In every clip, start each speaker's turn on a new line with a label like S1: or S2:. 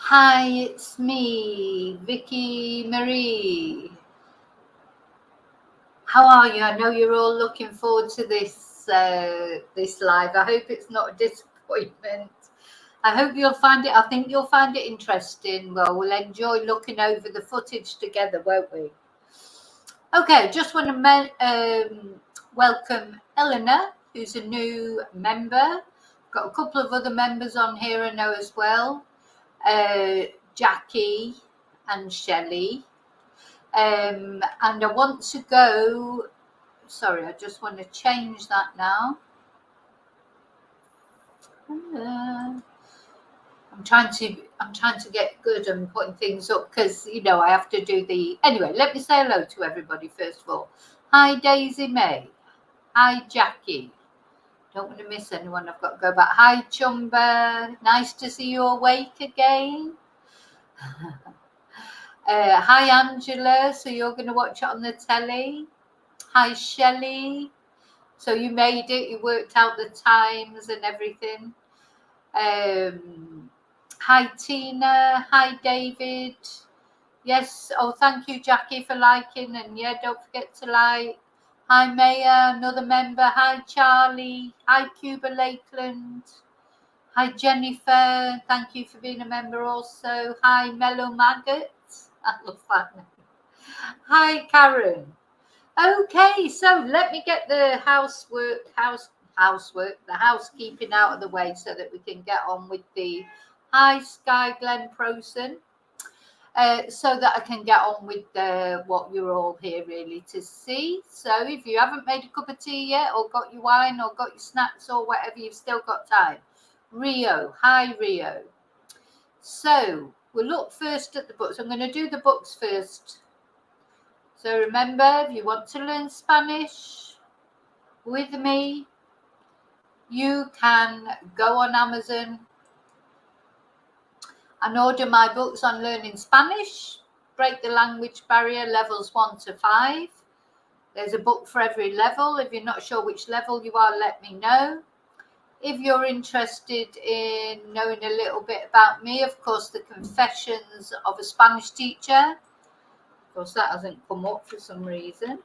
S1: Hi, it's me, Vicky Marie. How are you? I know you're all looking forward to this live. I hope it's not a disappointment. I hope you'll find it. I think you'll find it interesting. Well, we'll enjoy looking over the footage together, won't we? Okay, just want to welcome Eleanor, who's a new member. Got a couple of other members on here I know as well. Jackie and Shelley. And I want to go, sorry, I just want to change that now. I'm trying to get good and putting things up because I have to do the anyway. Let me say hello to everybody first of all. Hi Daisy May. Hi Jackie. Don't want to miss anyone. I've got to go back. Hi Chumba. Nice to see you awake again. Hi Angela. So you're going to watch it on the telly. Hi Shelley. So you made it. You worked out the times and everything. Hi Tina. Hi David. Yes. Oh, thank you Jackie for liking. And yeah, don't forget to like. Hi Maya, another member. Hi Charlie. Hi Cuba Lakeland. Hi Jennifer. Thank you for being a member also. Hi Mellow Maggot. I love that name. Hi Karen. Okay, so let me get the the housekeeping out of the way so that we can get on with the hi Sky Glen Prosen. So that I can get on with what you're all here really to see. So if you haven't made a cup of tea yet or got your wine or got your snacks or whatever, you've still got time. Rio, hi Rio. So we'll look first at the books. I'm going to do the books first. So remember, if you want to learn Spanish with me, you can go on Amazon and order my books on learning Spanish, break the language barrier, levels 1 to 5. There's a book for every level. If you're not sure which level you are, let me know. If you're interested in knowing a little bit about me, of course, the Confessions of a Spanish Teacher. Of course, that hasn't come up for some reason.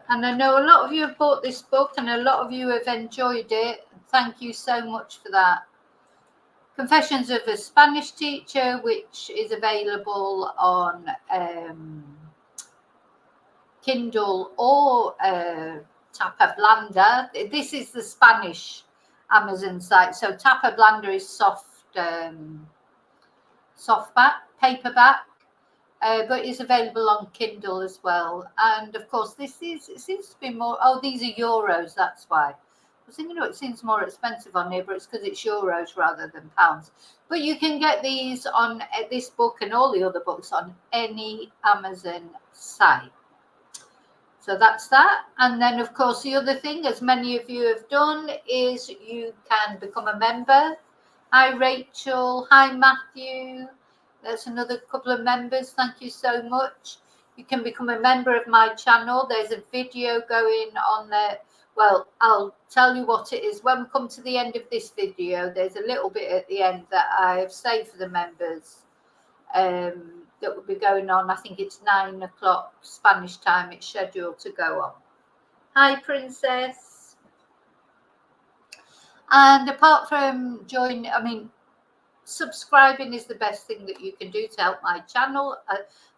S1: And I know a lot of you have bought this book and a lot of you have enjoyed it. Thank you so much for that. Confessions of a Spanish Teacher, which is available on Kindle or Tapa Blanda. This is the Spanish Amazon site. So Tapa Blanda is softback, paperback. But it's available on Kindle as well. And of course, it seems to be more. Oh, these are euros. That's why. I was thinking, it seems more expensive on here, but it's because it's euros rather than pounds. But you can get these on this book and all the other books on any Amazon site. So that's that. And then, of course, the other thing, as many of you have done, is you can become a member. Hi, Rachel. Hi, Matthew. There's another couple of members. Thank you so much. You can become a member of my channel. There's a video going on there. Well, I'll tell you what it is. When we come to the end of this video, there's a little bit at the end that I have saved for the members that will be going on. I think it's 9 o'clock Spanish time. It's scheduled to go on. Hi, Princess. And apart from subscribing is the best thing that you can do to help my channel.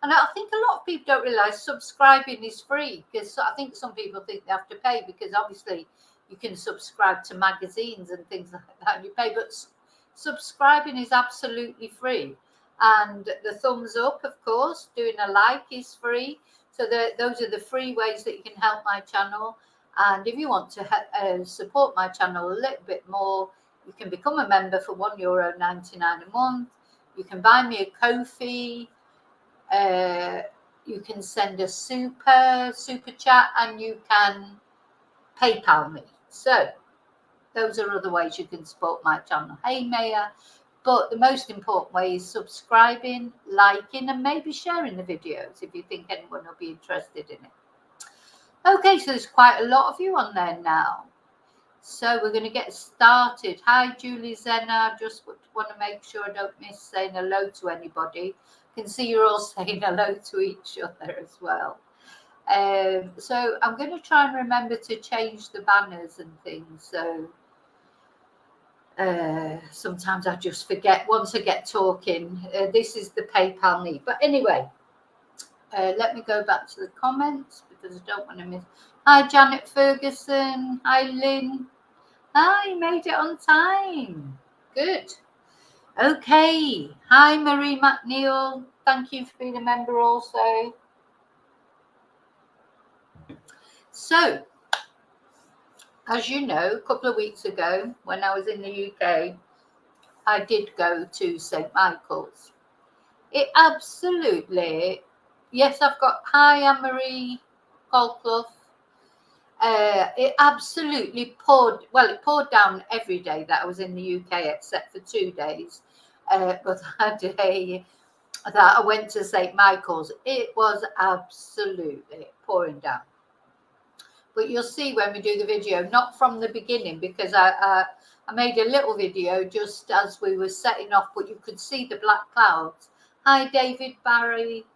S1: And I think a lot of people don't realize subscribing is free, because I think some people think they have to pay, because obviously you can subscribe to magazines and things like that and you pay, but subscribing is absolutely free. And the thumbs up, of course, doing a like is free. So those are the free ways that you can help my channel. And if you want to support my channel a little bit more, you can become a member for €1.99 a month. You can buy me a Ko-fi. You can send a super chat, and you can PayPal me. So those are other ways you can support my channel. Hey, Maya. But the most important way is subscribing, liking, and maybe sharing the videos if you think anyone will be interested in it. Okay, so there's quite a lot of you on there now. So we're going to get started. Hi, Julie Zena. Just want to make sure I don't miss saying hello to anybody. I can see you're all saying hello to each other as well. So I'm going to try and remember to change the banners and things. So sometimes I just forget once I get talking. This is the PayPal need. But anyway, let me go back to the comments because I don't want to miss. Hi, Janet Ferguson. Hi, Lynn. Ah, you made it on time. Good. Okay. Hi, Marie McNeil. Thank you for being a member also. So, as you know, a couple of weeks ago, when I was in the UK, I did go to St. Michael's. It absolutely, yes, I've got, hi, Anne-Marie Colclough. It absolutely poured, well, it poured down every day that I was in the UK except for 2 days. But that day that I went to St. Michael's, it was absolutely pouring down. But you'll see when we do the video, not from the beginning, because I made a little video just as we were setting off, but you could see the black clouds. Hi, David Barry.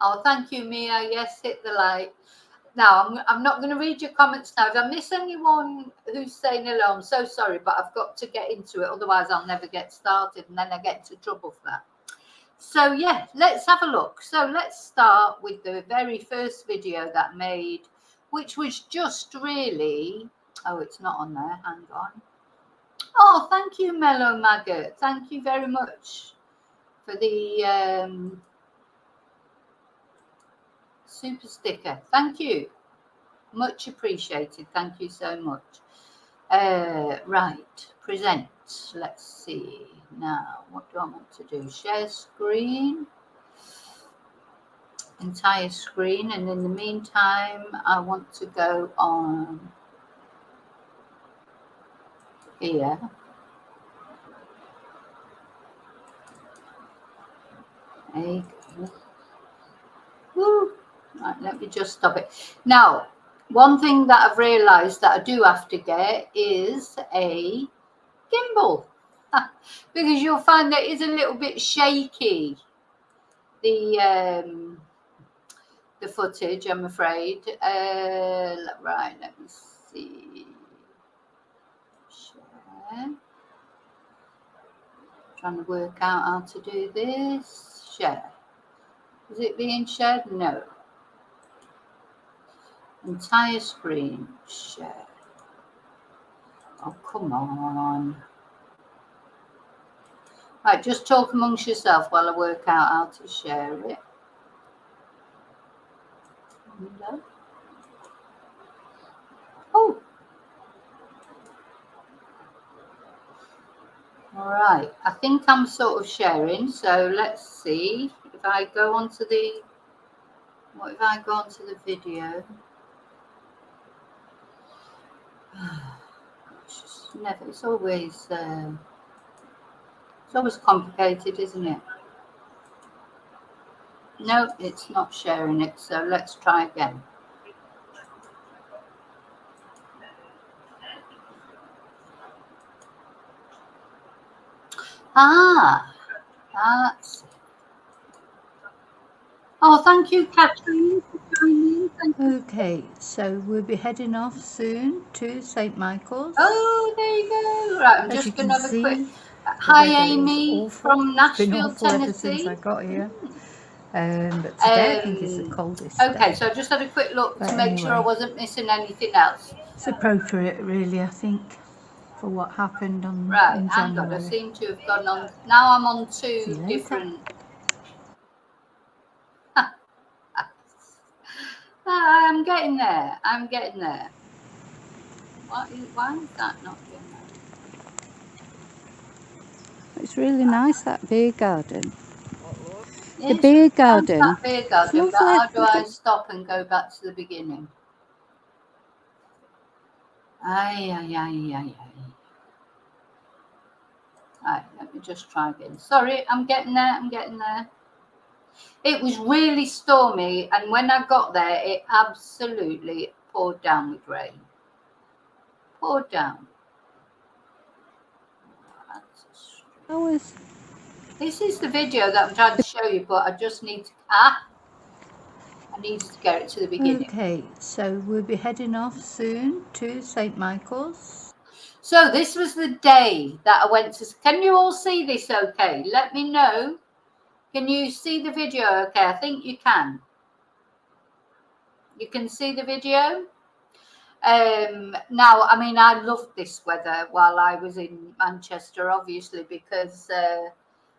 S1: Oh, thank you, Mia. Yes, hit the like. Now, I'm not going to read your comments now. If I miss anyone who's saying hello, I'm so sorry, but I've got to get into it. Otherwise, I'll never get started, and then I get into trouble for that. So, yeah, let's have a look. So let's start with the very first video that I made, which was just really... Oh, it's not on there. Hang on. Oh, thank you, Mellow Maggot. Thank you very much for the super sticker. Thank you. Much appreciated. Thank you so much. Right, present. Let's see. Now, what do I want to do? Share screen. Entire screen. And in the meantime, I want to go on here. There you go. Woo. Right, let me just stop it. Now, one thing that I've realised that I do have to get is a gimbal. Because you'll find that it's a little bit shaky, the footage, I'm afraid. Right, let me see. Share. Trying to work out how to do this. Share. Is it being shared? No. Entire screen. Share. Oh, come on. Right, just talk amongst yourself while I work out how to share it. No. Oh. All right. I think I'm sort of sharing. So let's see if I go onto the... What if I go onto the video? It's never... It's always complicated, isn't it? No, it's not sharing it. So let's try again. That's... Oh, thank you, Catherine, for joining. Okay, so we'll be heading off soon to St. Michael's. Oh, there you go. Right, I'm just going to have a quick... Hi, Amy from Nashville, Tennessee. Since I got here. But today I think it's the coldest. Okay, so I just had a quick look to make sure I wasn't missing anything else. It's appropriate, really, I think, for what happened on in January. Hang on, I seem to have gone on. Now I'm on two different... I'm getting there. I'm getting there. Why is that not doing that? It's really nice, that beer garden. The beer garden. That beer garden, but how do I stop and go back to the beginning? Aye. Right, let me just try again. Sorry, I'm getting there. It was really stormy, and when I got there, it absolutely poured down with rain. Poured down. This is the video that I'm trying to show you, but I just need to... I need to get it to the beginning.
S2: Okay, so we'll be heading off soon to St. Michael's.
S1: So this was the day that I went to... Can you all see this okay? Let me know. Can you see the video okay? I think you can. You can see the video? Now, I mean, I loved this weather while I was in Manchester, obviously, because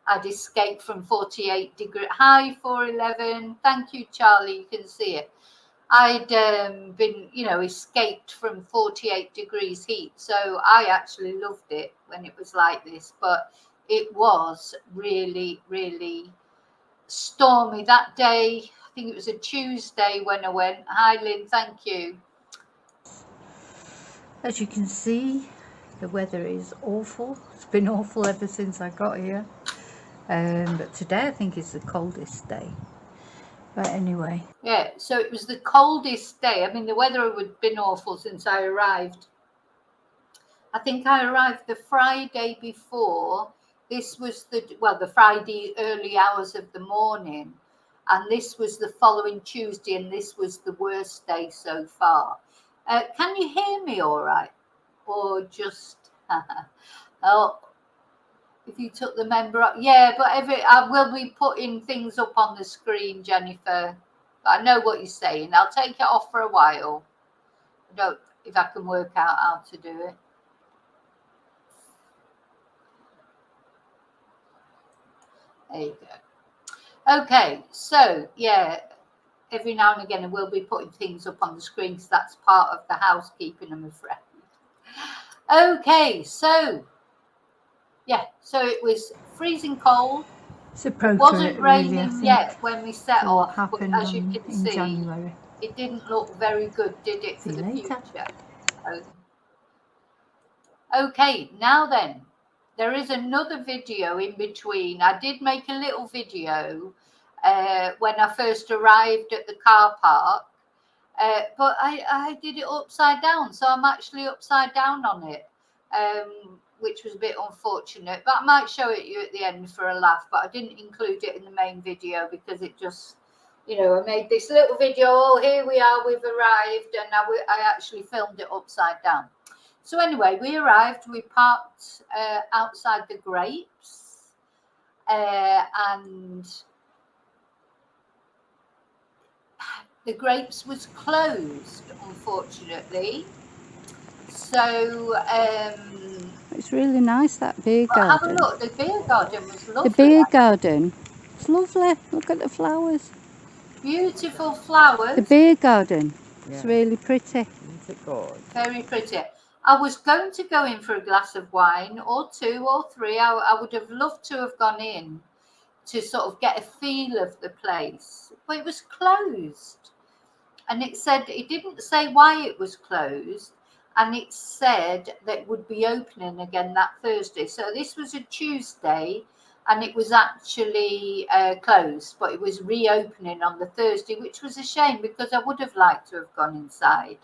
S1: I'd escaped from 48 degree high, 411. Thank you, Charlie. You can see it. I'd been, you know, escaped from 48 degrees heat. So I actually loved it when it was like this. But it was really, really stormy that day. I think it was a Tuesday when I went. Hi, Lynn. Thank you.
S2: As you can see, the weather is awful. It's been awful ever since I got here. But today I think is the coldest day. But anyway.
S1: Yeah, so it was the coldest day. I mean, the weather had been awful since I arrived. I think I arrived the Friday before. This was the Friday early hours of the morning. And this was the following Tuesday, and this was the worst day so far. Can you hear me all right? Or just... oh, if you took the member up. Yeah, but I will be putting things up on the screen, Jennifer. I know what you're saying. I'll take it off for a while. I don't, if I can work out how to do it. There you go. Okay, so yeah, every now and again I will be putting things up on the screen because that's part of the housekeeping, I'm afraid. Okay, so yeah, so it was freezing cold.
S2: It
S1: wasn't raining
S2: really,
S1: yet when we set off, but
S2: happened
S1: as you can see,
S2: January.
S1: It didn't look very good, did it, for the future? Okay, now then, there is another video in between. I did make a little video when I first arrived at the car park, but I did it upside down, so I'm actually upside down on it, which was a bit unfortunate, but I might show it you at the end for a laugh, but I didn't include it in the main video because it just, you know, I made this little video, oh, here we are, we've arrived, and I actually filmed it upside down. So anyway, we arrived, we parked outside the Grapes, and the Grapes was closed, unfortunately. So
S2: it's really nice, that beer garden.
S1: Have a look, the beer garden was lovely.
S2: The beer garden, it's lovely. Look at the flowers.
S1: Beautiful flowers.
S2: The beer garden, it's really pretty.
S3: Isn't it good?
S1: Very pretty. I was going to go in for a glass of wine or two or three. I would have loved to have gone in to sort of get a feel of the place, but it was closed. And it said, it didn't say why it was closed, and it said that it would be opening again that Thursday. So this was a Tuesday, and it was actually closed, but it was reopening on the Thursday, which was a shame because I would have liked to have gone inside,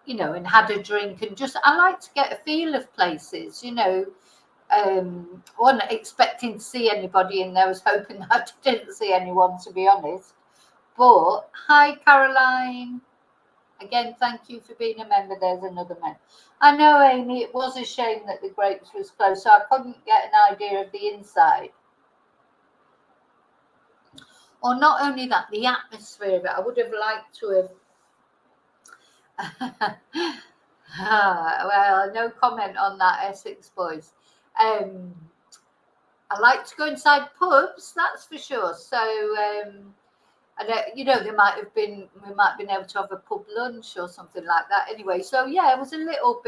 S1: you know, and had a drink, and just, I like to get a feel of places, you know. I wasn't expecting to see anybody in there. I was hoping I didn't see anyone, to be honest. But hi, Caroline. Again, thank you for being a member. There's another member. I know, Amy, it was a shame that the Grapes was closed, so I couldn't get an idea of the inside. Or not only that, the atmosphere of it. I would have liked to have... well, no comment on that, Essex boys. I like to go inside pubs, that's for sure. So, and you know, we might have been able to have a pub lunch or something like that. Anyway, so yeah, it was a little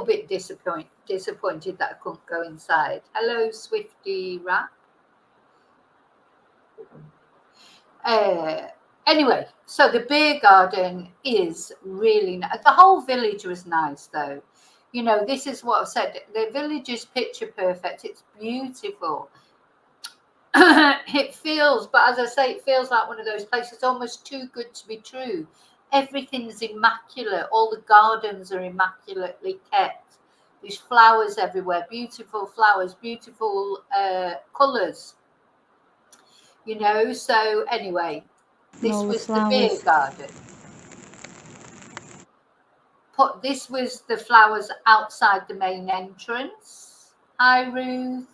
S1: bit disappointed that I couldn't go inside. Hello, Swifty Rap. Anyway, so the beer garden is really nice. The whole village was nice, though. You know, this is what I've said. The village is picture perfect. It's beautiful. it feels, but as I say, it feels like one of those places almost too good to be true. Everything's immaculate. All the gardens are immaculately kept. There's flowers everywhere, beautiful flowers, beautiful colours, you know. So anyway, this was the beer garden. This was the flowers outside the main entrance. Hi, Ruth.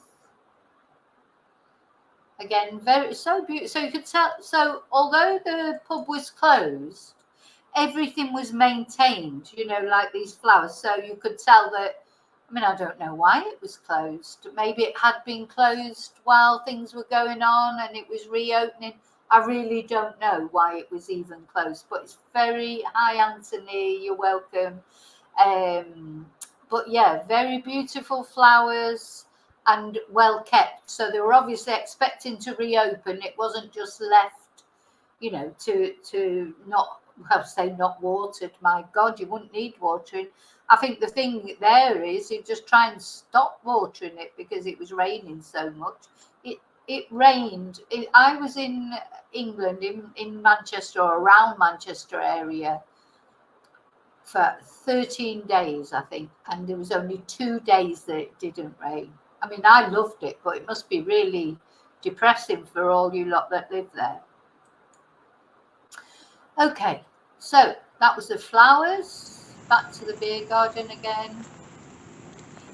S1: Again, so beautiful. So you could tell. So although the pub was closed, everything was maintained. You know, like these flowers. So you could tell that. I mean, I don't know why it was closed. Maybe it had been closed while things were going on, and it was reopening. I really don't know why it was even closed. But it's very. Hi, Anthony. You're welcome. But yeah, very beautiful flowers. And well kept, so they were obviously expecting to reopen. It wasn't just left, you know, to not, well, say not watered. My God, you wouldn't need watering. I think the thing there is you just try and stop watering it because it was raining so much. It rained. I was in England, in Manchester or around Manchester area for 13 days, I think, and there was only 2 days that it didn't rain. I mean, I loved it, but it must be really depressing for all you lot that live there. Okay, so that was the flowers. Back to the beer garden again.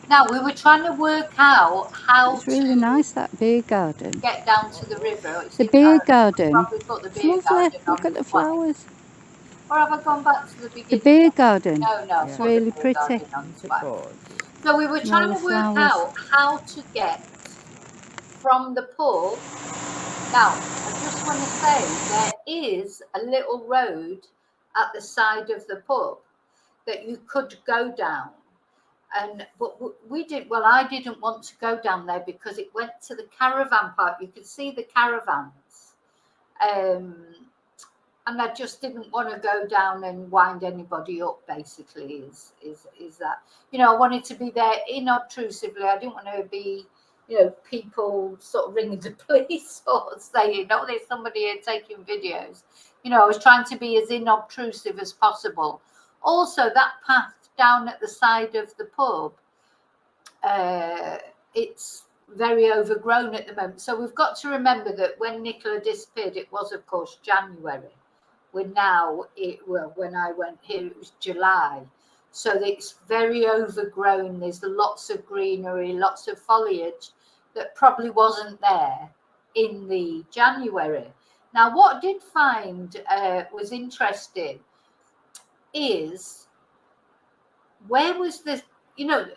S1: Now, we were trying to work out how
S2: It's really nice, that beer garden.
S1: Get down to the river.
S2: The beer garden.
S1: Probably put the beer
S2: It's lovely.
S1: garden
S2: Look
S1: on
S2: at the
S1: one.
S2: flowers.
S1: Or have I gone back to the beginning?
S2: The beer garden.
S1: No,
S2: It's really pretty.
S1: So we were trying to work out how to get from the pub. Now, I just want to say there is a little road at the side of the pub that you could go down. But we did. Well, I didn't want to go down there because it went to the caravan park. You could see the caravans, and I just didn't want to go down and wind anybody up. Basically, is that, you know, I wanted to be there inobtrusively. I didn't want to be, you know, people sort of ringing the police or saying, "Oh, there's somebody here taking videos." You know, I was trying to be as inobtrusive as possible. Also, that path down at the side of the pub, it's very overgrown at the moment. So we've got to remember that when Nicola disappeared, it was, of course, January. When I went here, it was July. So it's very overgrown. There's lots of greenery, lots of foliage that probably wasn't there in the January. Now, what I did find was interesting is, where was the, you know,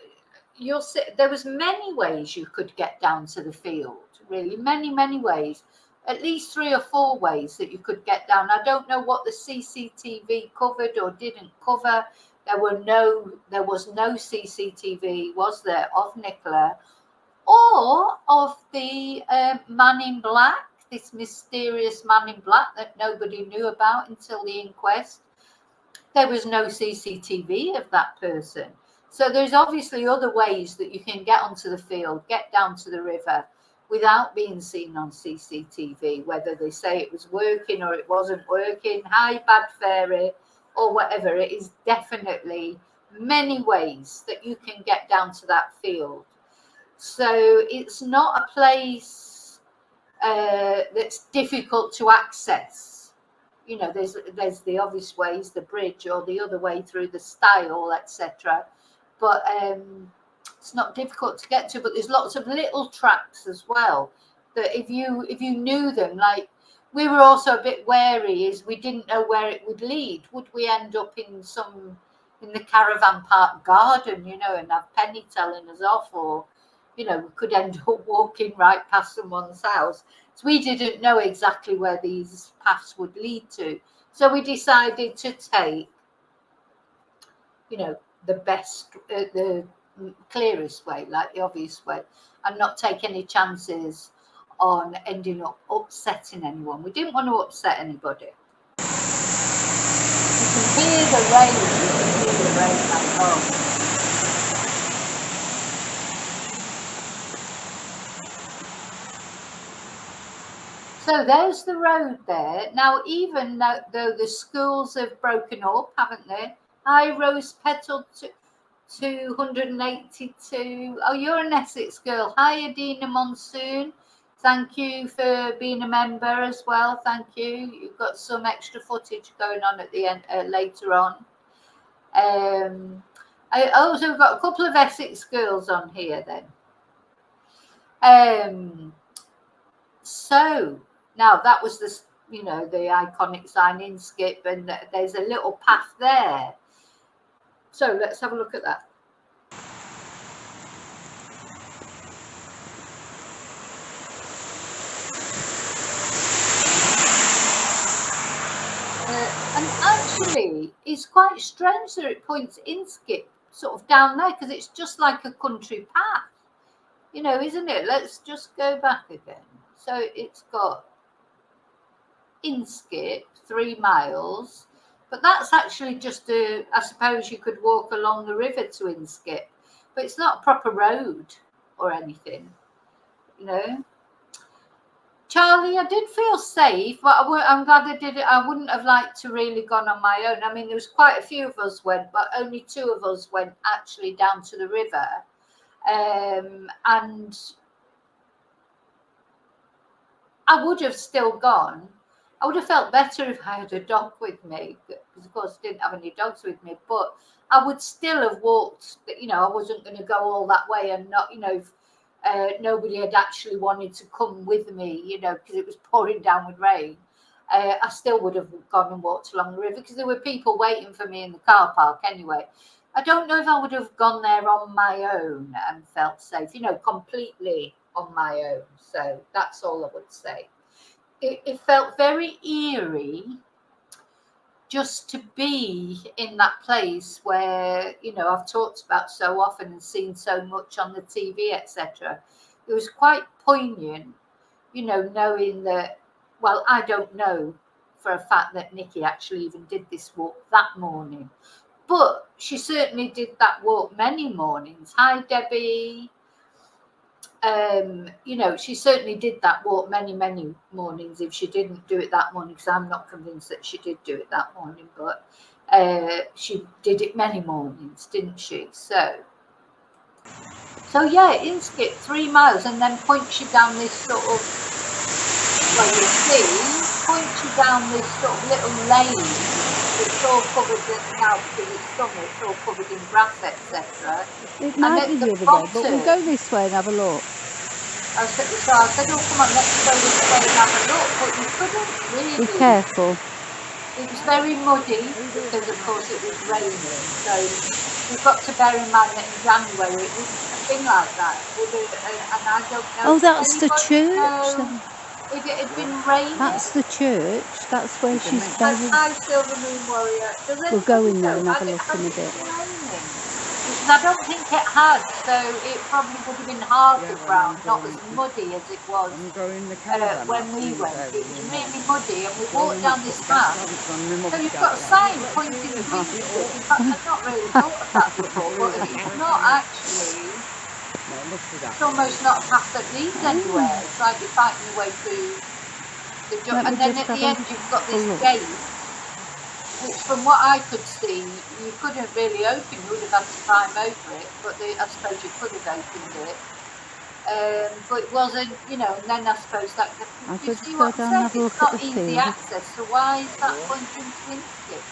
S1: you'll see there was many ways you could get down to the field, really, many ways, at least 3 or 4 ways that you could get down. I don't know what the CCTV covered or didn't cover. There was no CCTV, was there, of Nicola or of the man in black, this mysterious man in black that nobody knew about until the inquest. There was no CCTV of that person. So there's obviously other ways that you can get onto the field, get down to the river without being seen on CCTV, whether they say it was working or it wasn't working. Hi, Bad Fairy, or whatever. It is definitely many ways that you can get down to that field. So it's not a place that's difficult to access. You know, there's the obvious ways, the bridge, or the other way through the stile, etc. But it's not difficult to get to. But there's lots of little tracks as well that if you knew them, like we were also a bit wary, is we didn't know where it would lead. Would we end up in the caravan park garden, you know, and have Penny telling us off, or you know, we could end up walking right past someone's house. So we didn't know exactly where these paths would lead to. So we decided to take, you know, the best, the clearest way, like the obvious way, and not take any chances on ending up upsetting anyone. We didn't want to upset anybody. You can hear the rain. You can hear the rain at home. So there's the road there. Now, even though the schools have broken up, haven't they? Hi, Rose Petal 282. Oh, you're an Essex girl. Hi, Adina Monsoon. Thank you for being a member as well. Thank you. You've got some extra footage going on at the end later on. I also got a couple of Essex girls on here then. So now that was the iconic sign in Skip, and there's a little path there. So let's have a look at that. And actually, it's quite strange that it points in Skip sort of down there, because it's just like a country path, isn't it? Let's just go back again. So it's got Inskip 3 miles, but that's actually just I suppose you could walk along the river to Inskip, but it's not a proper road or anything, Charlie, I did feel safe, but I'm glad I did it. I wouldn't have liked to really gone on my own. I mean, there was quite a few of us went, but only 2 of us went actually down to the river. And I would have still gone. I would have felt better if I had a dog with me, because of course I didn't have any dogs with me, but I would still have walked, I wasn't going to go all that way and not, nobody had actually wanted to come with me, because it was pouring down with rain. I still would have gone and walked along the river, because there were people waiting for me in the car park anyway. I don't know if I would have gone there on my own and felt safe, completely on my own. So that's all I would say. It felt very eerie just to be in that place where, I've talked about so often and seen so much on the TV, etc. It was quite poignant, knowing that, well, I don't know for a fact that Nikki actually even did this walk that morning, but she certainly did that walk many mornings. Hi, Debbie. She certainly did that walk many mornings if she didn't do it that morning, because I'm not convinced that she did do it that morning, but she did it many mornings, didn't she? So yeah, Inskip 3 miles, and then points you down this sort of, well, you see, points you down this sort of little lane. It's all covered now because it's summer, it's all covered in grass, etc.
S2: It might be the other way, but we'll go this way and have a look.
S1: I said, oh, come on, let's go this way and have a look, but you couldn't really.
S2: Be careful.
S1: It was very muddy because, of course, it was raining. So you've got to bear in mind that in January it wouldn't have been like that, would it? And I don't know.
S2: Oh, that's the church.
S1: If it had been raining.
S2: That's the church. That's where she's buried.
S1: Hi, Silver Moon Warrior.
S2: We'll go in there and have a look in a bit.
S1: Because I don't think it had, so it probably would have been harder ground, not as muddy as it was when we went. It was really muddy, and we walked down this path. So you've got a sign pointing to Inskip. In fact, I've not really thought of that before, but it's not actually. It's almost not a path that leads anywhere. It's like you're fighting your way through the jungle. And then at the end you've got this gate, which from what I could see, you couldn't really open. You would have had to climb over it, but I suppose you could have opened it. But it wasn't, and then I suppose that, you see what I'm saying? It's not easy access, so why is that pointing to Inskip?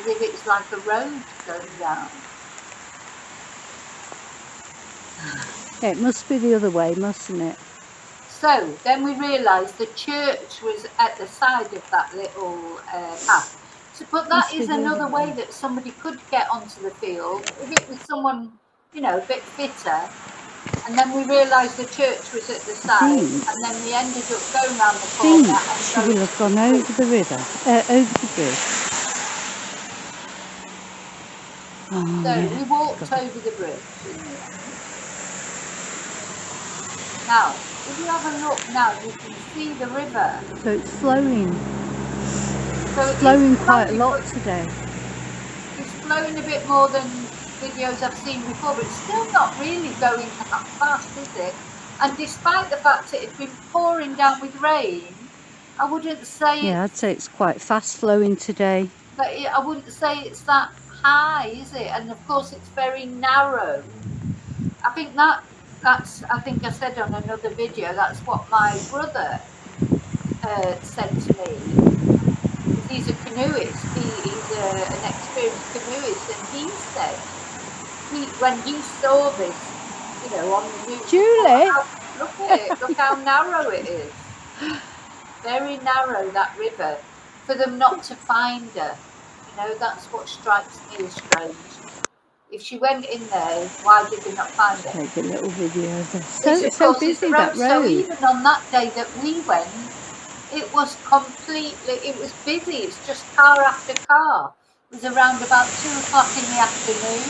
S1: As if it's like a road going down.
S2: It must be the other way, mustn't it?
S1: So then we realised the church was at the side of that little path. So, but that is another way that somebody could get onto the field if it was someone, a bit fitter. And then we realised the church was at the side, and then we ended up going round the corner.
S2: She will have gone over the river, over the bridge. Oh,
S1: so we walked over the bridge. Now, if you have a look now, you can see the river.
S2: So it's flowing. It's flowing quite a lot today.
S1: It's flowing a bit more than videos I've seen before, but it's still not really going that fast, is it? And despite the fact it had been pouring down with rain, I wouldn't say
S2: Yeah, I'd say it's quite fast flowing today.
S1: but I wouldn't say it's that high, is it? And of course, it's very narrow. I think that's. I think I said on another video. That's what my brother said to me. He's a canoeist. He's an experienced canoeist, and he said when he saw this, on the news.
S2: Julie,
S1: Look at it. Look how narrow it is. Very narrow, that river, for them not to find her. That's what strikes me as strange. If she went in there, why did they not find her?
S2: take a little video of this.
S1: So
S2: busy, that road.
S1: So even on that day that we went, it was busy. It's just car after car. It was around about 2 o'clock in the afternoon.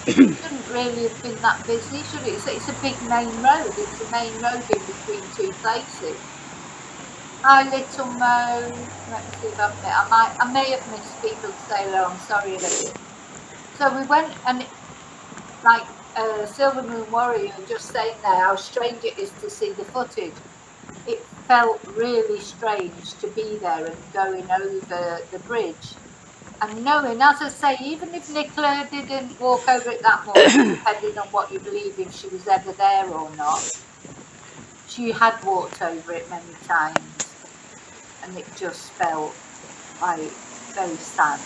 S1: It shouldn't really have been that busy, should it? It's a big main road. It's a main road in between two places. Hi, Little Mo. Let me see if I may have missed people to say hello. I'm sorry, Olivia. So we went, and like Silver Moon Warrior was just saying there, how strange it is to see the footage. It felt really strange to be there and going over the bridge. And knowing, as I say, even if Nicola didn't walk over it that morning, depending on what you believe, if she was ever there or not, she had walked over it many times. And it just felt like very sad.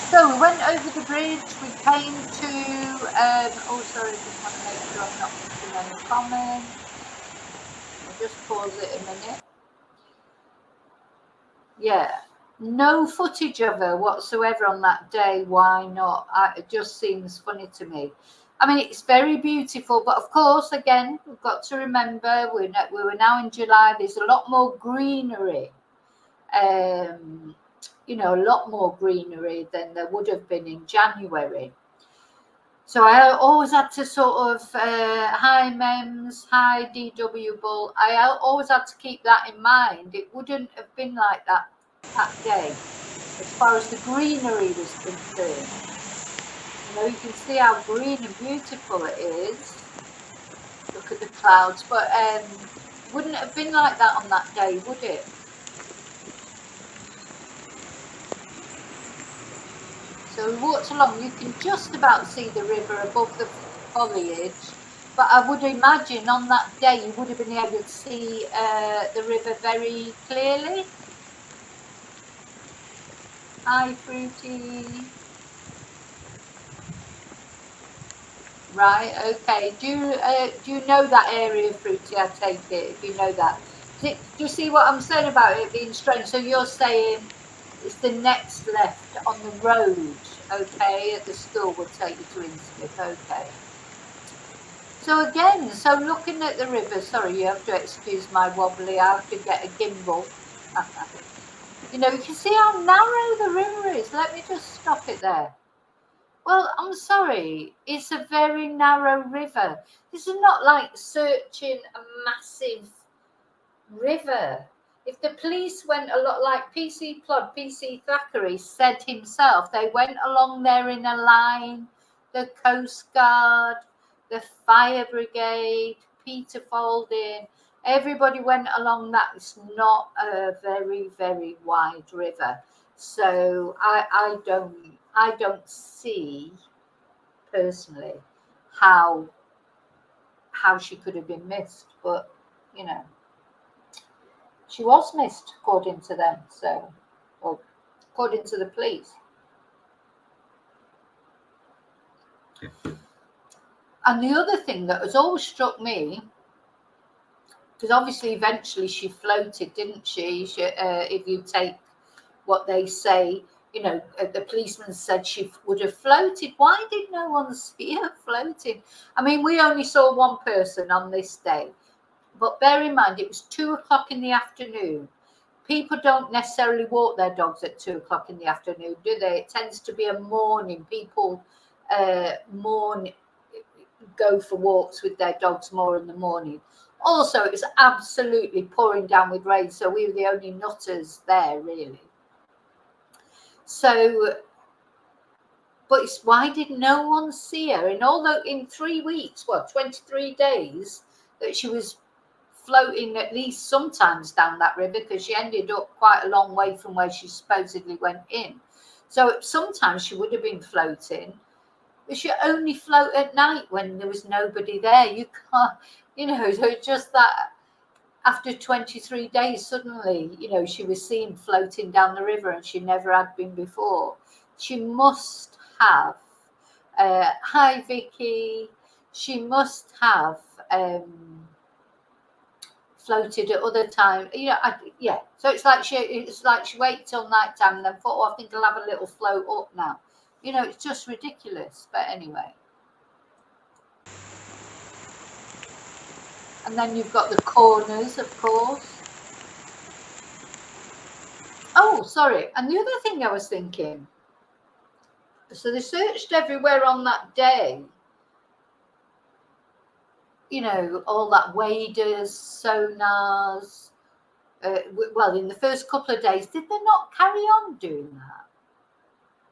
S1: So we went over the bridge. We came to. Oh, sorry, I just want to make sure I'm not missing any comments. I'll just pause it a minute. Yeah, no footage of her whatsoever on that day. Why not? It just seems funny to me. I mean, it's very beautiful, but of course, again, we've got to remember we were now in July. There's a lot more greenery, a lot more greenery than there would have been in January. So I always had to sort of, hi Mems, hi DW Bull. I always had to keep that in mind. It wouldn't have been like that day, as far as the greenery was concerned. You can see how green and beautiful it is. Look at the clouds, but wouldn't have been like that on that day, would it? So we walked along. You can just about see the river above the foliage, but I would imagine on that day you would have been able to see the river very clearly. Hi, Fruity. Right, okay. Do you know that area, Fruity? I take it, if you know that. Do you see what I'm saying about it being strange? So you're saying it's the next left on the road, okay, at the school will take you to Innsmouth, okay. So again, looking at the river, sorry, you have to excuse my wobbly, I have to get a gimbal. You can see how narrow the river is. Let me just stop it there. Well, I'm sorry, it's a very narrow river. This is not like searching a massive river. If the police went a lot, like PC Thackeray said himself, they went along there in a line, the Coast Guard, the Fire Brigade, Peter Falding, everybody went along that. It's not a very, very wide river. So I don't see personally how she could have been missed, but she was missed according to them, or according to the police. And the other thing that has always struck me, because obviously eventually she floated, didn't she? If you take what they say, the policeman said she would have floated. Why did no one see her floating? I mean, we only saw one person on this day, but bear in mind it was 2 o'clock in the afternoon. People don't necessarily walk their dogs at 2 o'clock in the afternoon, do they? It tends to be a morning. People go for walks with their dogs more in the morning. Also, it was absolutely pouring down with rain, so we were the only nutters there, really. So, But it's, why did no one see her in 3 weeks, 23 days, that she was floating at least sometimes down that river, because she ended up quite a long way from where she supposedly went in. So sometimes she would have been floating, but she only float at night when there was nobody there. You can't, so it's just that after 23 days, suddenly, she was seen floating down the river, and she never had been before. She must have, hi Vicky, she must have floated at other times. So it's like she waited till night time and then thought, oh, I think I'll have a little float up now. It's just ridiculous. But anyway. And then you've got the corners, of course. Oh, sorry. And the other thing I was thinking, so they searched everywhere on that day. All that waders, sonars. Well, in the first couple of days, did they not carry on doing that?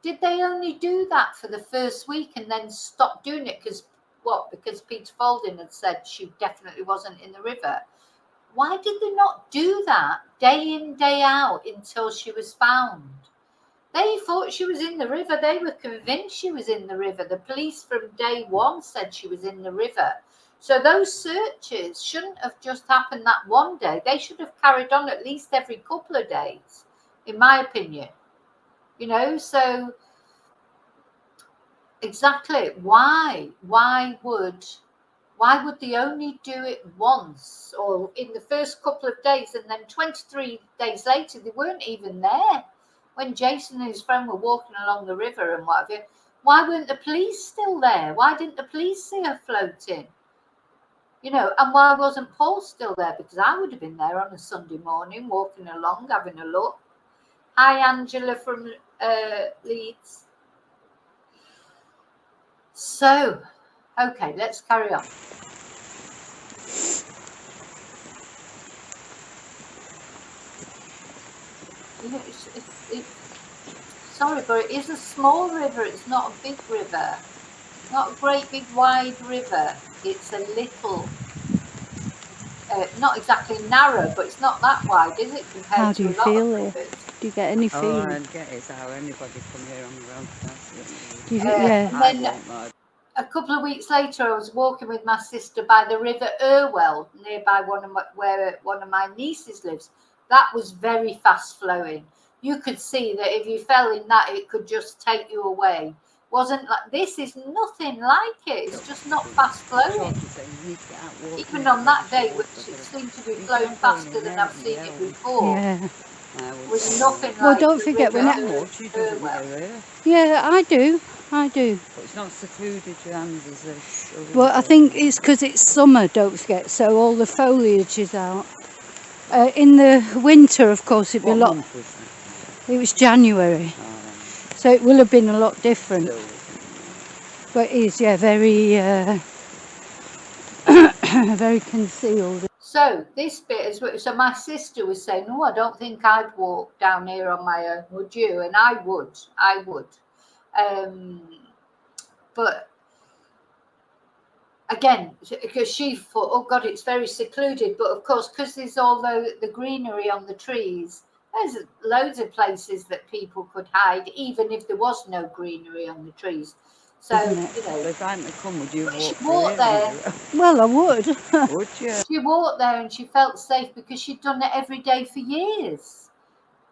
S1: Did they only do that for the first week and then stop doing it? Because Peter Falding had said she definitely wasn't in the river. Why did they not do that day in, day out until she was found? They thought she was in the river. They were convinced she was in the river. The police from day one said she was in the river. So those searches shouldn't have just happened that one day. They should have carried on at least every couple of days, in my opinion. So exactly why would they only do it once, or in the first couple of days, and then 23 days later they weren't even there when Jason and his friend were walking along the river and whatever? Why weren't the police still there? Why didn't the police see her floating? And why wasn't Paul still there? Because I would have been there on a Sunday morning, walking along, having a look. Hi, Angela from Leeds. So, okay, let's carry on. Sorry, but it is a small river. It's not a big river. Not a great big wide river. It's a little, not exactly narrow, but it's not that wide, is it?
S2: How do you feel it? Do you get any feeling?
S3: Oh, I get it. How anybody come here on their own.
S1: And then a couple of weeks later, I was walking with my sister by the River Irwell, nearby where one of my nieces lives. That was very fast flowing. You could see that if you fell in that, it could just take you away. Wasn't like this is nothing like it. It's just not fast flowing. Even on that day, which it seemed to be flowing faster than I've seen it before.
S2: Yeah.
S1: Was nothing like.
S2: Well, don't forget when Yeah, I do.
S3: But it's not secluded your hands as a.
S2: Well, I think it's because it's summer. Don't forget, so all the foliage is out. In the winter, of course, it'd be a lot. It was January. So it will have been a lot different. But it is, yeah, very, very concealed.
S1: So this bit is, so my sister was saying, oh, I don't think I'd walk down here on my own, would you? And I would. But again, because she thought, oh God, it's very secluded. But of course, because there's all the greenery on the trees, there's loads of places that people could hide, even if there was no greenery on the trees. So,
S3: if I hadn't come, would you
S1: walk there?
S2: Well, I would.
S3: Would you?
S1: She walked there and she felt safe because she'd done it every day for years.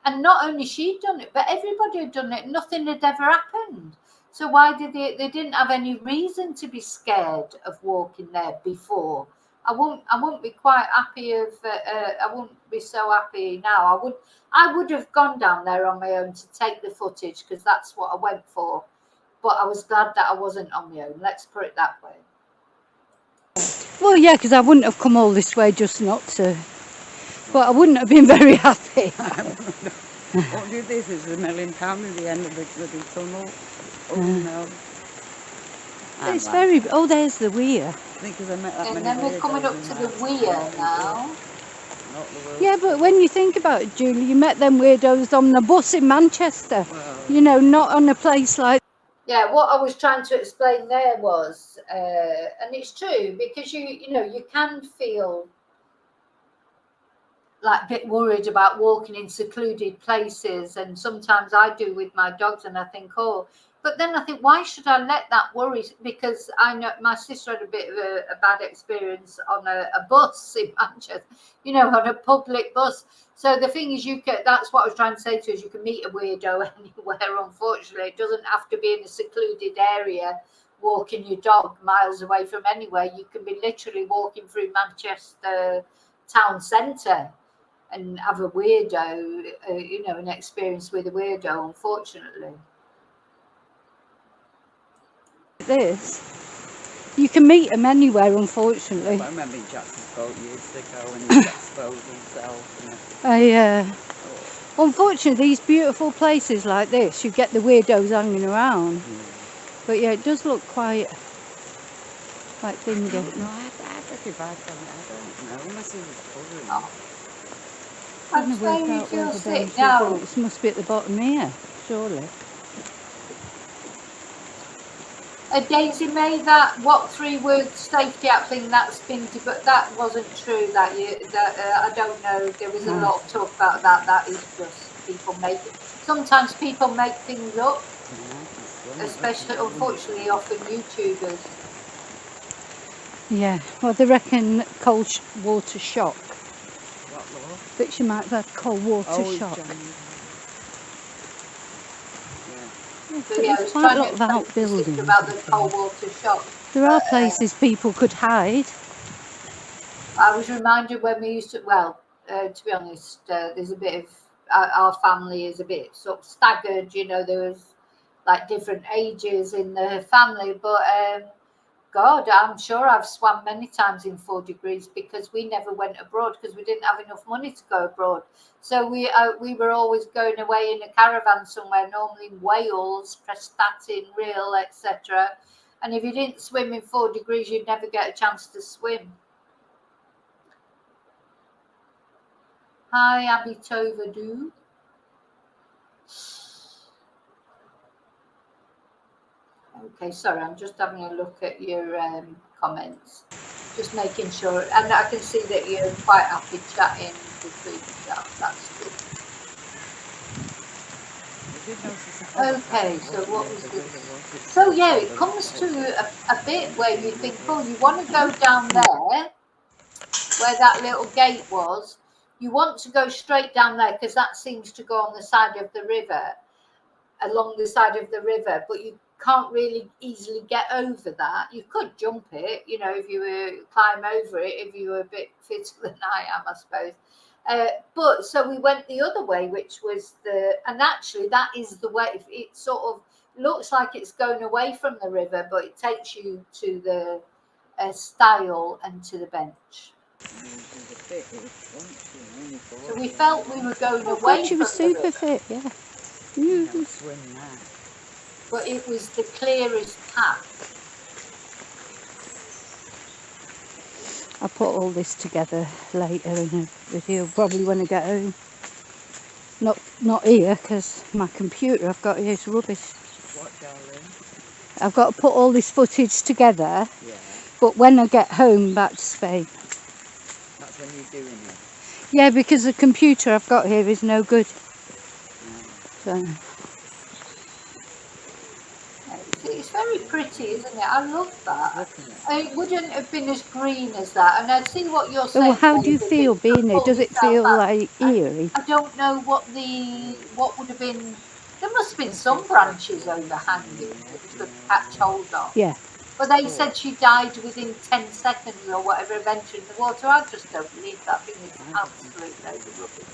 S1: And not only she'd done it, but everybody had done it. Nothing had ever happened. So why did they didn't have any reason to be scared of walking there before. I wouldn't be quite happy I wouldn't be so happy now. I would have gone down there on my own to take the footage because that's what I went for. But I was glad that I wasn't on my own. Let's put it that way.
S2: Well, yeah, because I wouldn't have come all this way just not to. But I wouldn't have been very happy.
S3: What do this? Is £1 million at the end of the bloody tunnel? Oh no.
S2: It's very. Oh, there's the Wyre.
S1: And then we're coming up to the Wyre now.
S2: Yeah, but when you think about it, Julie, you met them weirdos on the bus in Manchester. Well, not on a place like.
S1: Yeah, what I was trying to explain there was, and it's true, because you know, you can feel like a bit worried about walking in secluded places, and sometimes I do with my dogs, and I think, oh, but then I think, why should I let that worry? Because I know my sister had a bit of a bad experience on a bus in Manchester, you know, on a public bus. So the thing is, that's what I was trying to say to you, is you can meet a weirdo anywhere, unfortunately. It doesn't have to be in a secluded area, walking your dog miles away from anywhere. You can be literally walking through Manchester town centre and have a weirdo, you know, an experience with a weirdo, unfortunately.
S2: This, you can meet them anywhere, unfortunately.
S3: I remember in Jackson's boat years ago when he exposed himself.
S2: Unfortunately, these beautiful places like this, you get the weirdos hanging around. But yeah, it does look quite like thingy.
S3: No, I think I don't know, unless he was covering.
S1: I'm saying if you'll sit now.
S2: It must be at the bottom here, surely.
S1: Daisy May, that what 3-word safety app thing, that's been, but that wasn't true. I don't know. There was a lot of talk about that. That is just people making. Sometimes people make things up, especially, unfortunately, often YouTubers.
S2: Yeah, well, they reckon cold water shock.
S3: What, love?
S2: That she might have had cold water shock.
S1: So yeah,
S2: There's quite a lot of outbuildings.
S1: About the cold water shock.
S2: There are places people could hide.
S1: I was reminded when we used to, to be honest, there's a bit of, our family is a bit sort of staggered, you know, there was like different ages in the family, but God, I'm sure I've swam many times in 4 degrees because we never went abroad because we didn't have enough money to go abroad. So we were always going away in a caravan somewhere, normally in Wales, Prestatyn, Rhyl, etc. And if you didn't swim in 4 degrees, you'd never get a chance to swim. Hi, Abby Tovadu. Okay, sorry, I'm just having a look at your comments, just making sure, and I can see that you're quite happy chatting between yourselves. That's good. Okay, so what was this? So yeah, it comes to a bit where you think, oh, you want to go down there, where that little gate was. You want to go straight down there because that seems to go on the side of the river, along the side of the river, but you can't really easily get over that. You could jump it, you know, if you were climb over it, if you were a bit fitter than I am, I suppose. But so we went the other way, which was and actually that is the way. It sort of looks like it's going away from the river, but it takes you to the stile and to the bench. So we felt we were going away
S2: She was
S1: from
S2: super fit, yeah.
S1: But it was the clearest path.
S2: I'll put all this together later in a video, probably when I get home. Not here, because my computer I've got here is rubbish.
S3: What, darling?
S2: I've got to put all this footage together, but when I get home back to Spain.
S3: That's when you're doing it?
S2: Yeah, because the computer I've got here is no good. So.
S1: It's very pretty, isn't it? I love that. It wouldn't have been as green as that. And I see what you're saying.
S2: Oh, how do you feel being there? Does it feel like eerie?
S1: I don't know what would have been. There must have been some branches overhanging that you could catch hold of.
S2: Yeah.
S1: But they said she died within 10 seconds or whatever of entering the water. I just don't believe that. I think it's absolute load of rubbish.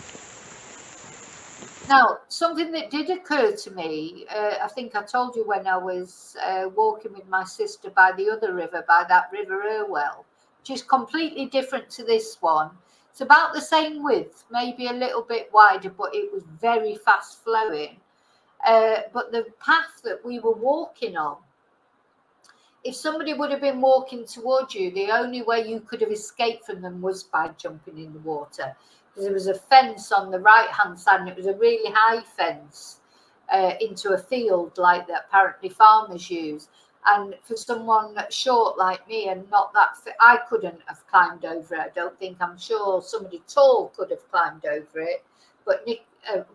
S1: Now, something that did occur to me, I think I told you when I was walking with my sister by the other river, by that River Irwell, which is completely different to this one. It's about the same width, maybe a little bit wider, but it was very fast flowing. But the path that we were walking on, if somebody would have been walking towards you, the only way you could have escaped from them was by jumping in the water. There was a fence on the right hand side, and it was a really high fence, into a field like that apparently farmers use. And for someone short like me and not that fit, I couldn't have climbed over it. I don't think. I'm sure somebody tall could have climbed over it. But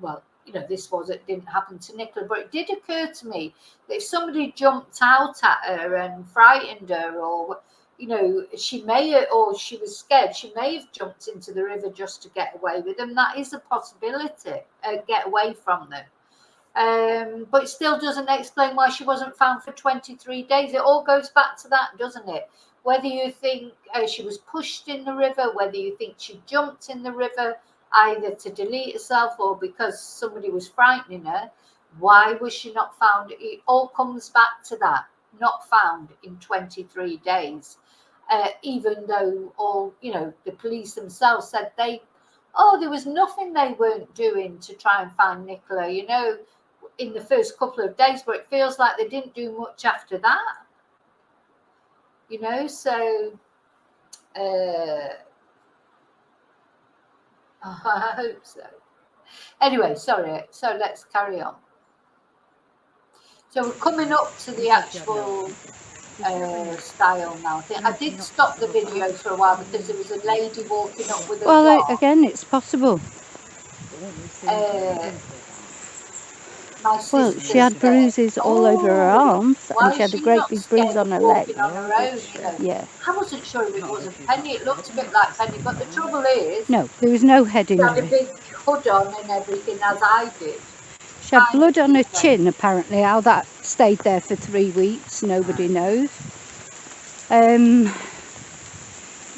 S1: well, you know, it didn't happen to Nicola. But it did occur to me that if somebody jumped out at her and frightened her, or you know, she was scared, she may have jumped into the river just to get away with them. That is a possibility. Get away from them. But it still doesn't explain why she wasn't found for 23 days. It all goes back to that, doesn't it? Whether you think she was pushed in the river, whether you think she jumped in the river, either to delete herself or because somebody was frightening her, why was she not found? It all comes back to that, not found in 23 days. Even though the police themselves said there was nothing they weren't doing to try and find Nicola, in the first couple of days, but it feels like they didn't do much after that, so I hope so. Anyway, sorry, so let's carry on. So we're coming up to the actual style now. I did stop the video for a while because there was a lady walking up with a dog.
S2: Again, it's possible. She had bruises all over her arms, and she had a great big bruise on her leg.
S1: On her own,
S2: Yeah.
S1: I wasn't sure if it was a Penny. It looked a bit like Penny, but the trouble is,
S2: no, there was no head
S1: she had a
S2: injury.
S1: big hood on and everything, as I did.
S2: She had blood on her chin, apparently. How that stayed there for 3 weeks, nobody knows.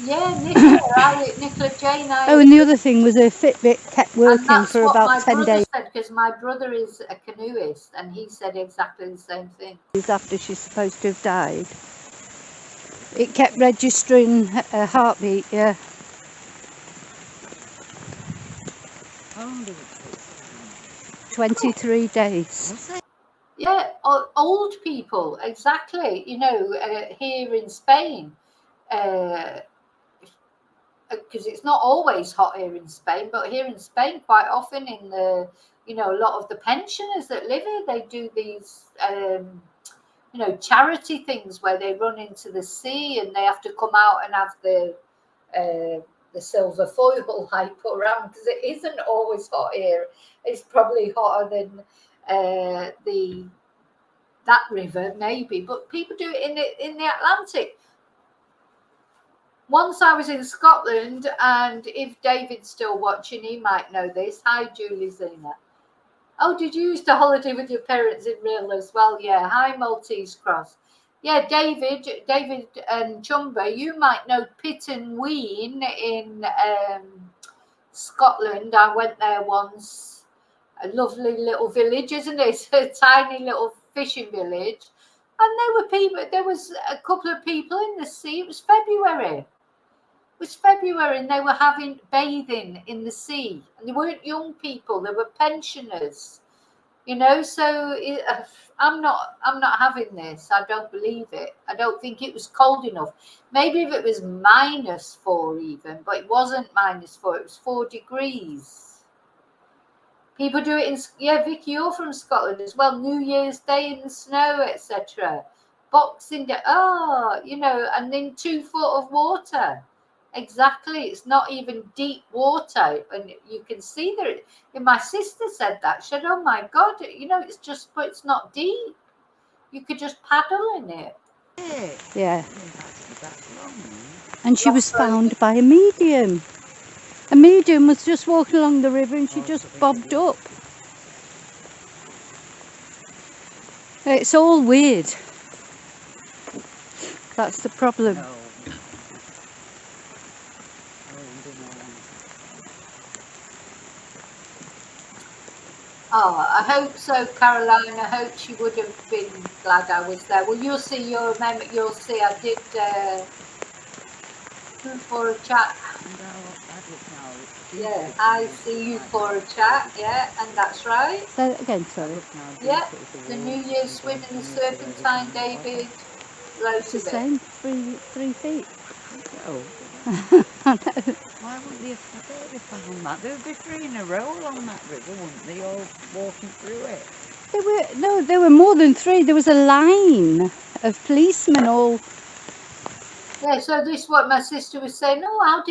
S1: Yeah, Nicola Jane.
S2: And the other thing was her Fitbit kept working for about 10 days.
S1: Because my brother is a canoeist, and he said exactly the same thing.
S2: After she's supposed to have died, it kept registering her heartbeat. Yeah.
S3: How long did it take?
S2: 23 days.
S1: Yeah, old people, exactly. Here in Spain. Because it's not always hot here in Spain, but here in Spain, quite often in the, a lot of the pensioners that live here, they do these, charity things where they run into the sea and they have to come out and have the silver foil I put around, because it isn't always hot here. It's probably hotter than that river, maybe, but people do it in the Atlantic. Once I was in Scotland, and if David's still watching, he might know this. Hi, Julie Zena. Oh, did you used to holiday with your parents in Rhyl as well? Yeah. Hi, Maltese Cross. Yeah, David and Chumba, you might know Pitton Ween in Scotland. I went there once. A lovely little village, isn't it? A tiny little fishing village. And there was a couple of people in the sea. It was February. And they were bathing in the sea, and they weren't young people, they were pensioners, so I'm not having this. I don't believe it. I don't think it was cold enough. Maybe if it was -4 even, but it wasn't -4, it was 4 degrees. People do it Vicky, you're from Scotland as well. New Year's Day in the snow, etc. Boxing Day, and then 2 foot of water. Exactly, it's not even deep water, and you can see that. And my sister said that. She said, "Oh my God, but it's not deep. You could just paddle in it."
S2: Yeah. And she was found by a medium. A medium was just walking along the river, and she just bobbed up. It's all weird. That's the problem.
S1: Oh, I hope so, Caroline. I hope she would have been glad I was there. Well, you'll see. I did for a chat. Yeah, I see you for a chat. Yeah, and that's right.
S2: Say that again, sorry.
S1: Yeah, the New Year's swim in the Serpentine, David.
S2: It's the same, 3 feet.
S3: Oh.
S2: I know.
S3: Why wouldn't they have found that? There would be 3 in a row along that river, wouldn't they, all walking through it?
S2: There were more than 3. There was a line of policemen all.
S1: Yeah, so this is what my sister was saying. Oh, how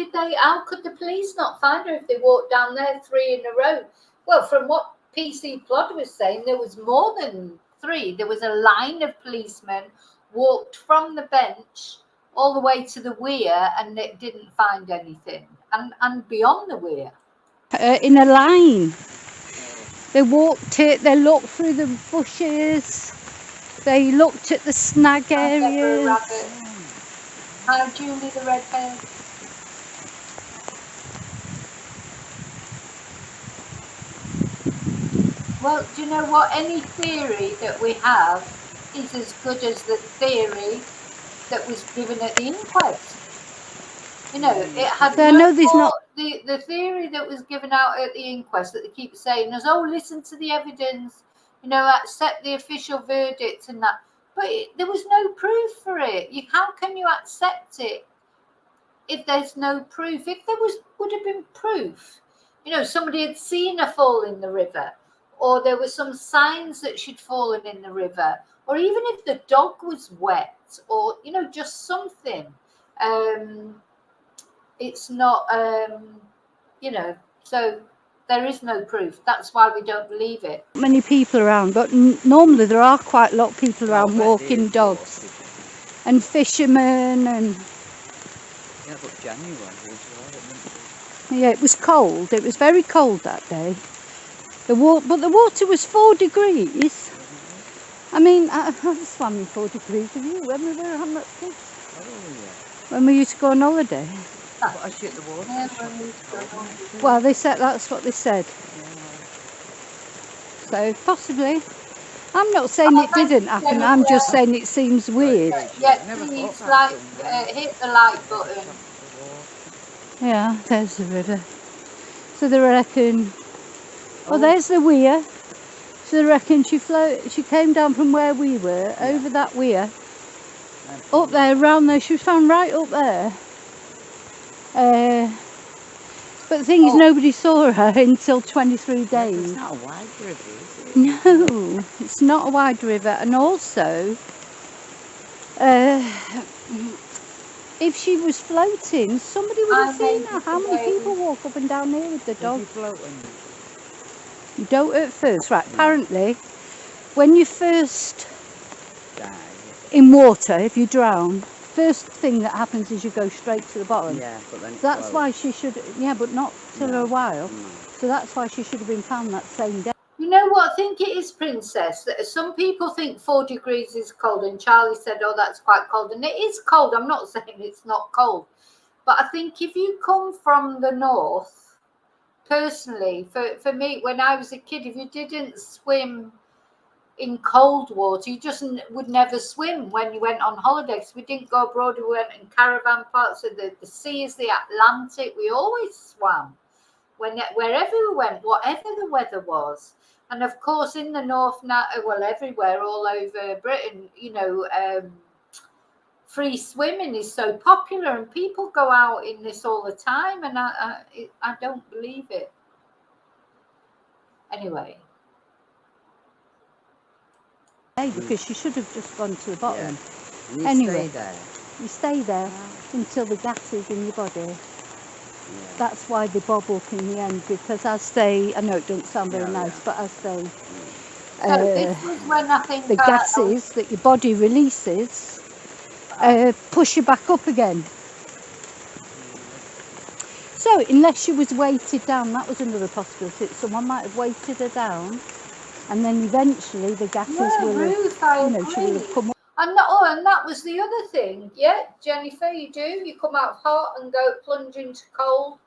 S1: could the police not find her if they walked down there 3 in a row? Well, from what PC Plod was saying, there was more than 3. There was a line of policemen walked from the bench all the way to the weir, and they didn't find anything. And beyond the weir.
S2: In a line. They walked it, they looked through the bushes, they looked at the snag areas.
S1: Hi, Julie the red hair. Well, do you know what? Any theory that we have is as good as the theory that was given at the inquest. You know, it had the theory that was given out at the inquest that they keep saying is, oh, listen to the evidence, you know, accept the official verdict and that. But there was no proof for it. How can you accept it if there's no proof? If there would have been proof, you know, somebody had seen her fall in the river, or there were some signs that she'd fallen in the river, or even if the dog was wet, or, you know, just something. It's not, you know, so there is no proof. That's why we don't believe it.
S2: Many people around, but normally there are quite a lot of people around walking dogs and fishermen and.
S3: Yeah, but January as well.
S2: Yeah, it was cold. It was very cold that day. But the water was 4 degrees. I mean, I swam in 4 degrees with you when we were on that trip.
S3: Oh, yeah.
S2: When we used to go on holiday.
S3: But I shit the water.
S2: Well, they said that's what they said. So possibly. I'm not saying it didn't happen. I'm just saying it seems weird.
S1: Yeah, please hit the like button.
S2: Yeah, there's the river. So they reckon. Well, there's the weir. So they reckon she came down from where we were over that weir, up there, around there. She was found right up there. But the thing is, nobody saw her until 23 days.
S3: It's not a wide river, is it?
S2: No, it's not a wide river. And also, if she was floating, somebody would have seen her. How many people walk up and down here with the dog? You don't at first, right? No. Apparently, when you first die in water, if you drown, first thing that happens is you go straight to the bottom.
S3: Yeah, but then
S2: that's why she should. Yeah, but not till a while. No. So that's why she should have been found that same day.
S1: You know what I think it is, Princess? That some people think 4 degrees is cold, and Charlie said, oh, that's quite cold. And it is cold. I'm not saying it's not cold. But I think if you come from the north, personally, for me, when I was a kid, if you didn't swim in cold water, you just would never swim when you went on holidays. We didn't go abroad. We went in caravan parks of the seas, the Atlantic. We always swam wherever we went, whatever the weather was. And of course, in the north now, well, everywhere, all over Britain, you know, free swimming is so popular, and people go out in this all the time, and I don't believe it. Anyway.
S2: Because she should have just gone to the bottom.
S3: Yeah.
S2: Anyway,
S3: stay there.
S2: You stay there until the gas is in your body. Yeah. That's why they bob up in the end, because as they, I know it doesn't sound very nice, but as they,
S1: so this was when I think
S2: the gases that your body releases push you back up again. So unless she was weighted down, that was another possibility. Someone might have weighted her down, and then eventually the gases will have, she will have come up.
S1: And that was the other thing. Yeah, Jennifer, you come out hot and go plunge into cold.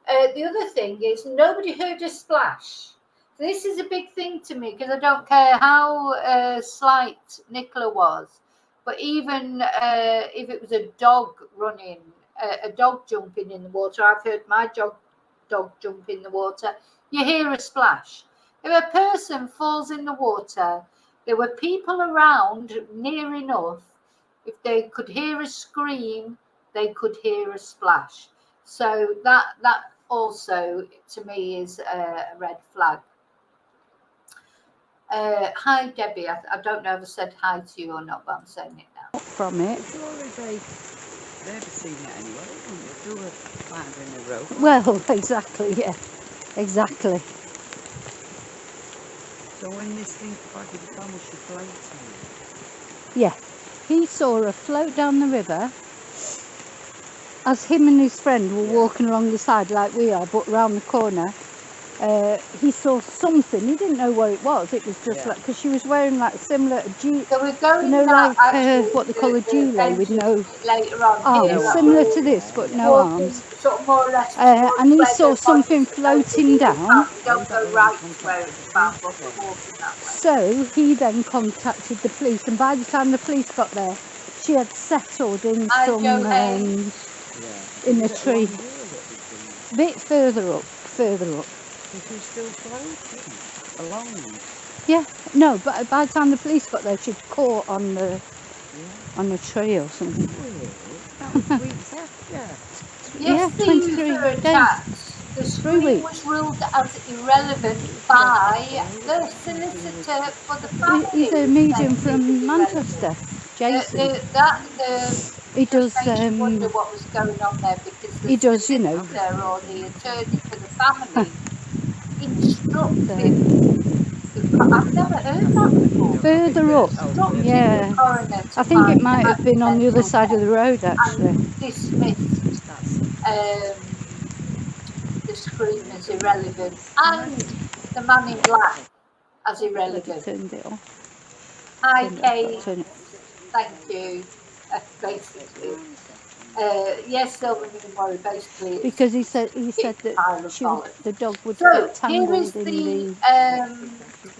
S1: The other thing is nobody heard a splash. This is a big thing to me, because I don't care how slight Nicola was, but even if it was a dog running, a dog jumping in the water, I've heard my dog jump in the water, you hear a splash. If a person falls in the water, there were people around near enough. If they could hear a scream, they could hear a splash. So that also, to me, is a red flag. Hi, Debbie. I don't know if I said hi to you or not, but I'm saying it now.
S2: From it.
S3: Surely they'd have seen it anyway, wouldn't they? Do a find in a row.
S2: Well, exactly, yeah. Exactly.
S3: So when this thing body become, was she floating?
S2: Yeah. He saw her float down the river as him and his friend were walking along the side like we are, but round the corner. He saw something. He didn't know what it was. It was just like, because she was wearing like similar
S1: So we're going
S2: like
S1: actually,
S2: what they call a gilet with no
S1: later on
S2: arms,
S1: here.
S2: similar to this, but no
S1: walking
S2: arms.
S1: sort of more or less
S2: And he
S1: where
S2: saw
S1: the
S2: something
S1: body's
S2: floating
S1: supposed to be
S2: down.
S1: found. You don't go right to where it's found, but we're walking that way.
S2: So he then contacted the police, and by the time the police got there, she had settled in in a tree. A bit further up.
S3: Because she's still floating alone.
S2: Yeah, no, but by the time the police got there, she'd caught on the tree or something.
S3: That was weeks after.
S2: Yeah, 23 days.
S1: The
S2: 3
S1: screen
S2: weeks.
S1: was ruled as irrelevant by the solicitor for the family.
S2: He's a medium from Manchester, Jason. He does.
S1: Wonder what was going on there, because the
S2: He does, you know.
S1: solicitor or the attorney for the family instructed. I've never heard that before.
S2: Further up,
S1: Instructed
S2: yeah.
S1: the coroner to
S2: I think it
S1: find
S2: might have been on the other side of the road, actually.
S1: and dismissed the scream as irrelevant and the man in black as irrelevant.
S2: Turned it off.
S1: Hi, Kate.
S2: Turn it.
S1: Thank you. Basically, yes, Sylvan didn't worry. Basically,
S2: Because he said that the dog would
S1: so
S2: get tangled in
S1: the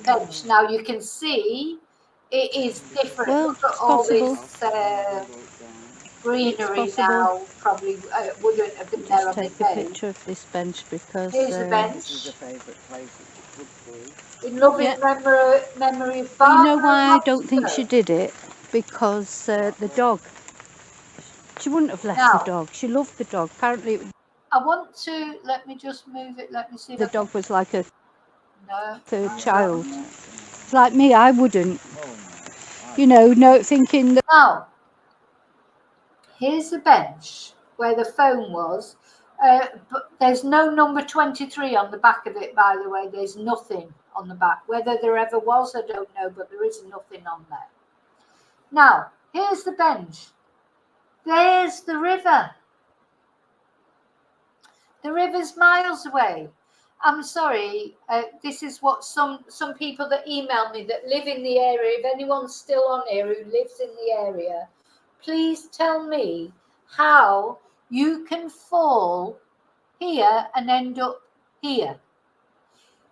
S1: bench. Now you can see it is different.
S2: Well,
S1: Look at
S2: it's
S1: all
S2: possible.
S1: this greenery now. Probably wouldn't have been there on the
S2: Take a
S1: day.
S2: picture of this bench because
S1: Here's the bench.
S3: This is a favourite place.
S1: In loving memory of
S2: you
S1: Barbara.
S2: know why I don't think she did it? Because the dog. She wouldn't have left the dog. She loved the dog. Apparently,
S1: I want to let me just move it. Let me see.
S2: The dog was like a
S1: No.
S2: third child. It's like me. I wouldn't. You know, thinking that.
S1: Now, here's the bench where the phone was. But there's no number 23 on the back of it, by the way. There's nothing on the back. Whether there ever was, I don't know, but there is nothing on there. Now, here's the bench. There's the river. The river's miles away. I'm sorry, this is what some people that email me that live in the area, if anyone's still on here who lives in the area, please tell me how you can fall here and end up here.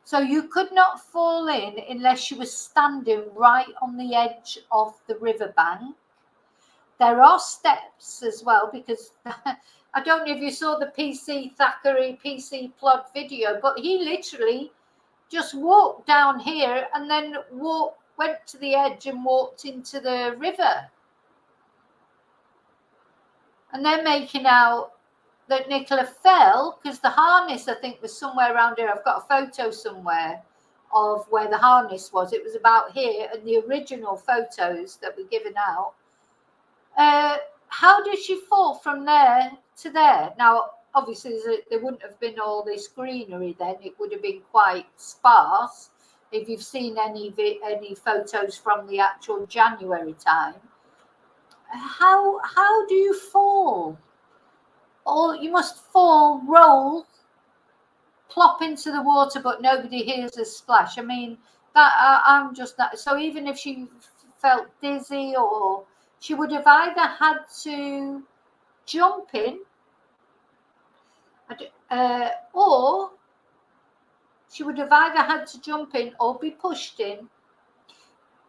S1: So you could not fall in unless you were standing right on the edge of the riverbank. There are steps as well, because I don't know if you saw the PC Plod video, but he literally just walked down here and then went to the edge and walked into the river. And they're making out that Nicola fell because the harness, I think, was somewhere around here. I've got a photo somewhere of where the harness was. It was about here, and the original photos that were given out. How did she fall from there to there? Now, obviously, there wouldn't have been all this greenery then. It would have been quite sparse. If you've seen any photos from the actual January time, how do you fall? Or you must fall, roll, plop into the water, but nobody hears a splash. I mean, I'm just that. So even if she felt dizzy, or she would have either had to jump in, or she would have either had to jump in or be pushed in.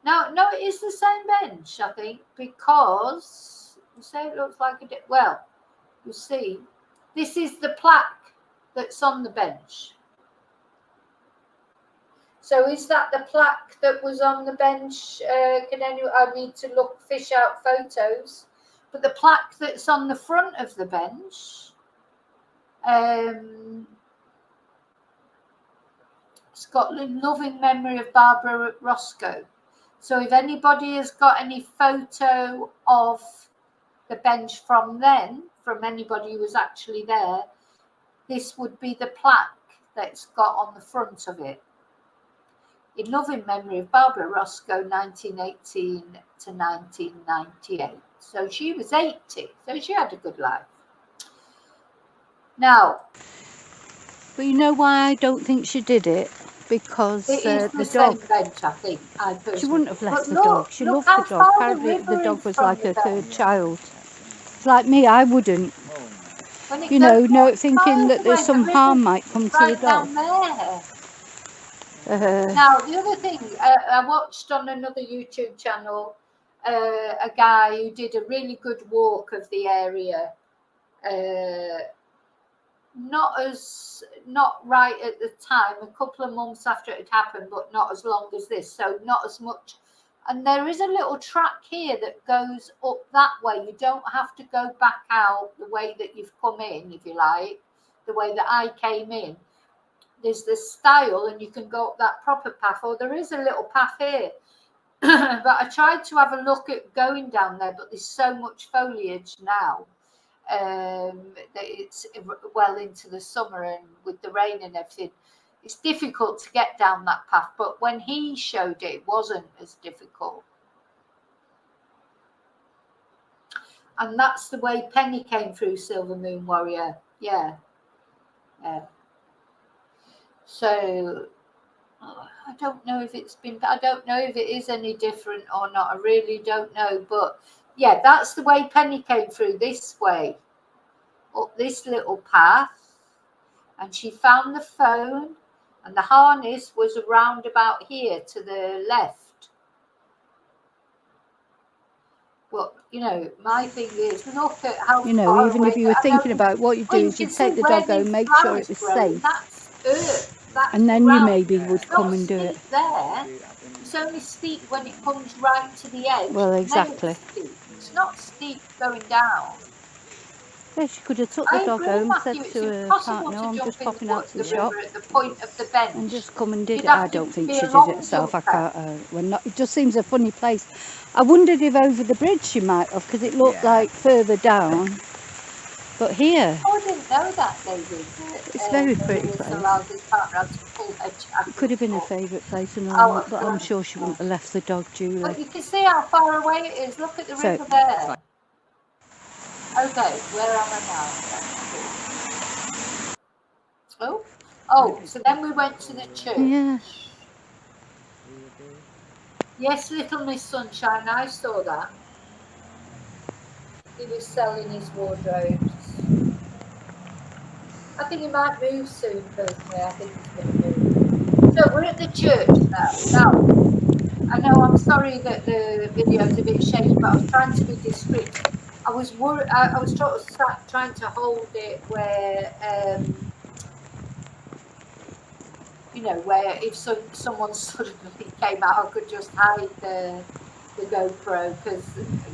S1: Now, no, it is the same bench, I think, because you say it looks like well, you see, this is the plaque that's on the bench. So is that the plaque that was on the bench? I need to fish out photos. But the plaque that's on the front of the bench It's got loving memory of Barbara Roscoe. So if anybody has got any photo of the bench from then, from anybody who was actually there, this would be the plaque that's got on the front of it. In loving memory of Barbara Roscoe, 1918 to 1998. So she was 80, so she had a good life. Now,
S2: But you know why I don't think she did it? Because
S1: it is
S2: the
S1: the
S2: dog,
S1: same bench, I think. I
S2: she wouldn't have left
S1: But
S2: the
S1: look,
S2: dog. She
S1: look
S2: loved
S1: how
S2: the dog.
S1: far
S2: Apparently the
S1: river
S2: dog
S1: is
S2: was
S1: from
S2: like
S1: the
S2: her third
S1: bench.
S2: child. It's like me, I wouldn't.
S1: When it
S2: You know,
S1: goes
S2: thinking
S1: miles
S2: that there's
S1: away,
S2: some
S1: the
S2: harm
S1: river's
S2: might come to the
S1: right
S2: dog.
S1: down there.
S2: Uh,
S1: Now, the other thing, I watched on another YouTube channel a guy who did a really good walk of the area. Not right at the time, a couple of months after it had happened, but not as long as this, so not as much. And there is a little track here that goes up that way. You don't have to go back out the way that you've come in, if you like, the way that I came in. There's this stile and you can go up that proper path, or there is a little path here. But I tried to have a look at going down there, but there's so much foliage now that it's well into the summer, and with the rain and everything, it's difficult to get down that path. But when he showed it, it wasn't as difficult. And that's the way Penny came through, Silver Moon Warrior. Yeah. So I don't know if it's been, I don't know if it is any different or not. I really don't know. But yeah, that's the way Penny came through, this way, up this little path. And she found the phone, and the harness was around about here to the left. Well, you know, my thing is, look at how
S2: you know,
S1: far
S2: even
S1: away.
S2: if you were thinking about what you do is you take the dog home, make sure it was safe,
S1: That's earth. That's
S2: and then you
S1: ground.
S2: maybe would
S1: It's
S2: come
S1: not
S2: and do it.
S1: steep there. It's only steep when it comes right to the edge.
S2: Well,
S1: Then
S2: exactly.
S1: it's steep. It's not steep going down.
S2: Yeah, she could have took the
S1: I
S2: dog
S1: agree,
S2: home, said
S1: Matthew. It's
S2: to her
S1: impossible
S2: partner,
S1: to
S2: I'm
S1: jump
S2: just
S1: in
S2: popping out to
S1: the
S2: the shop,
S1: river at the point of the bench.
S2: and just come and did
S1: You'd
S2: it. I
S1: have to
S2: don't think
S1: be
S2: she
S1: a
S2: did
S1: long
S2: it herself. I
S1: jumper.
S2: can't. It just seems a funny place. I wondered if over the bridge she might have, because it looked like further down. But here,
S1: Oh, I didn't know that, David.
S2: it's a very pretty
S1: Lewis
S2: place.
S1: allowed his partner to pull her
S2: It
S1: jacket
S2: could have been her
S1: up
S2: favourite place and all
S1: out
S2: that,
S1: of
S2: but I'm
S1: front.
S2: sure she wouldn't have left the dog, Julie.
S1: But you can see how far away it is. Look at the river there. Okay, where am I now? Oh, so then we went to the church.
S2: Yeah.
S1: Yes, Little Miss Sunshine, I saw that. He was selling his wardrobes. I think he might move soon, personally. I think he's going to move. So we're at the church now. Now, I know I'm sorry that the video's a bit shaky, but I was trying to be discreet. I was worried. I was trying to hold it where, you know, where if someone suddenly came out, I could just hide the GoPro, because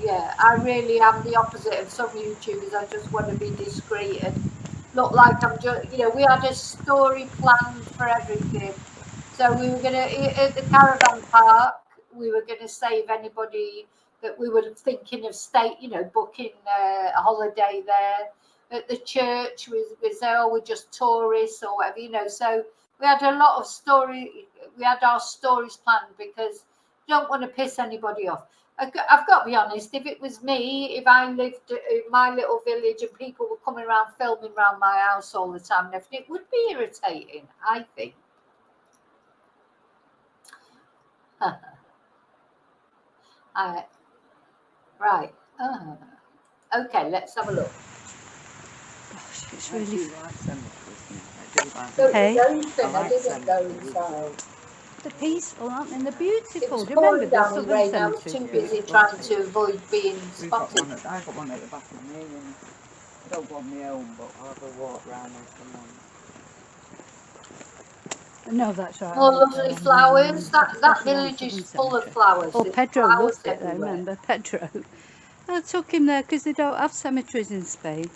S1: yeah, I really am the opposite of some YouTubers. I just want to be discreet and look like I'm just, you know, we had a story planned for everything. So we were gonna, at the caravan park, we were gonna save anybody that we were thinking of booking a holiday there. At the church, we say, oh, we're just tourists or whatever, you know. So we had a lot of we had our stories planned, because you don't want to piss anybody off. I've got to be honest, if it was me, if I lived in my little village and people were coming around filming around my house all the time and everything, it would be irritating, I think. Right. Okay, let's have a look.
S2: Gosh, it's really...
S1: Hey?
S2: Hey?
S1: I didn't go inside.
S2: They're peaceful, aren't they? And they're beautiful.
S1: It's
S2: Do you remember
S1: pouring
S2: the
S1: down with
S2: southern
S1: rain. I was
S2: cemetery?
S1: too busy trying to avoid being spotted.
S3: I got one at the back of me, and I don't want my own, but I'll have a walk round there someone.
S2: No, that's right.
S1: More lovely flowers. That village is full of flowers.
S2: Oh,
S1: There's
S2: Pedro
S1: flowers
S2: loved it, I
S1: everywhere.
S2: remember. Pedro. I took him there because they don't have cemeteries in Spain.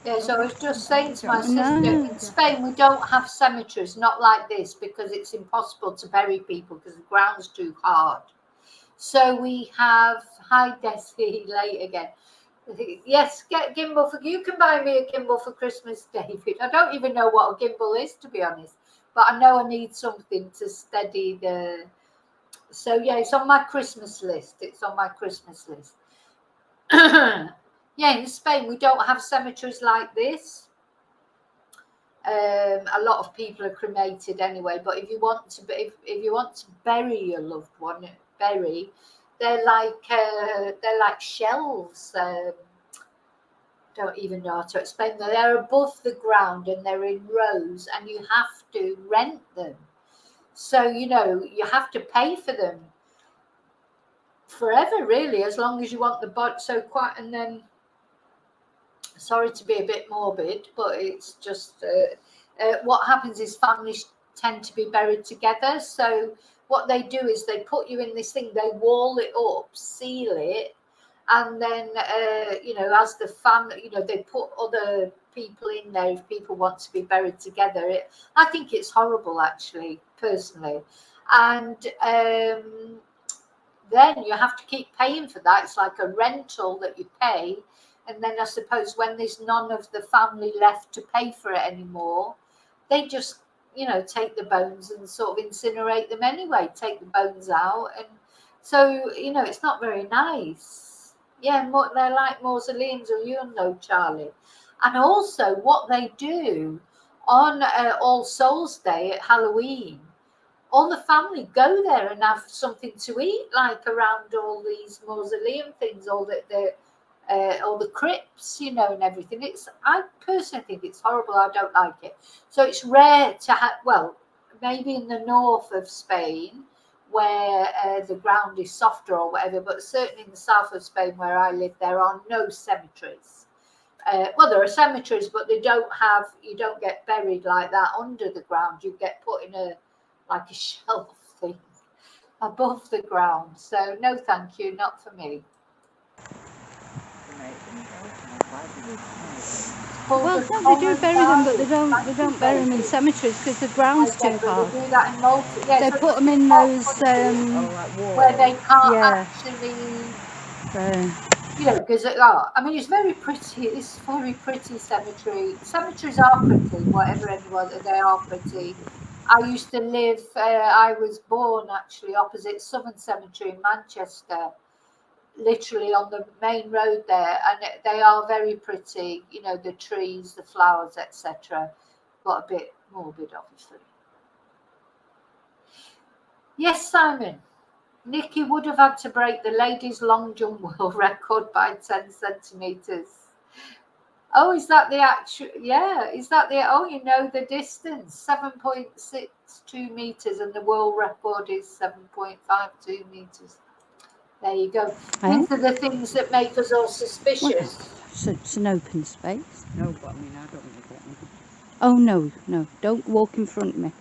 S1: Yeah, so I was just saying to my sister,
S2: No.
S1: in Spain we don't have cemeteries, not like this, because it's impossible to bury people because the ground's too hard. So we have hi Desi late again. Yes, get a gimbal for you can buy me a gimbal for Christmas, David. I don't even know what a gimbal is, to be honest, but I know I need something to steady the. So yeah, it's on my Christmas list. It's on my Christmas list. Yeah, in Spain we don't have cemeteries like this. A lot of people are cremated anyway, but if you want to if you want to bury your loved one, they're like shelves. Don't even know how to explain them. They're above the ground and they're in rows, and you have to rent them. So you have to pay for them forever, really, as long as you want the body. So quite, and then. Sorry to be a bit morbid, but it's just what happens is families tend to be buried together. So what they do is they put you in this thing, they wall it up, seal it, and then as the family, they put other people in there if people want to be buried together. I think it's horrible, actually, personally, and then you have to keep paying for that. It's like a rental that you pay. And then I suppose when there's none of the family left to pay for it anymore, they just, take the bones and sort of incinerate them anyway, take the bones out. And so, it's not very nice. Yeah, they're like mausoleums, or you'll know, Charlie. And also what they do on All Souls Day at Halloween, all the family go there and have something to eat, like around all these mausoleum things, all the crypts, and everything. I personally think it's horrible. I don't like it. So it's rare to have, well, maybe in the north of Spain where the ground is softer or whatever, but certainly in the south of Spain where I live, there are no cemeteries. Well, there are cemeteries, but you don't get buried like that under the ground. You get put in a shelf thing above the ground. So no, thank you, not for me.
S2: Well, no, they do bury them, but they don't bury them in cemeteries because the ground's too hard.
S1: They do that in Malta. Yeah,
S2: They
S1: so
S2: put them in those.
S1: Where they can't actually. Because it's very pretty. It's very pretty cemetery. Cemeteries are pretty, whatever anyone. They are pretty. I used to live. I was born actually opposite Southern Cemetery in Manchester, literally on the main road there, and they are very pretty. The trees, the flowers, etc. But a bit morbid, obviously. Yes, Simon. Nikki would have had to break the ladies' long jump world record by 10 centimetres. Oh, is that the actual? Yeah, is that the? Oh, the distance, 7.62 metres, and the world record is 7.52 metres. There you go. These are the things that make us all suspicious.
S2: So it's an open space.
S3: No, but I don't want to get one.
S2: Oh no, don't walk in front of me.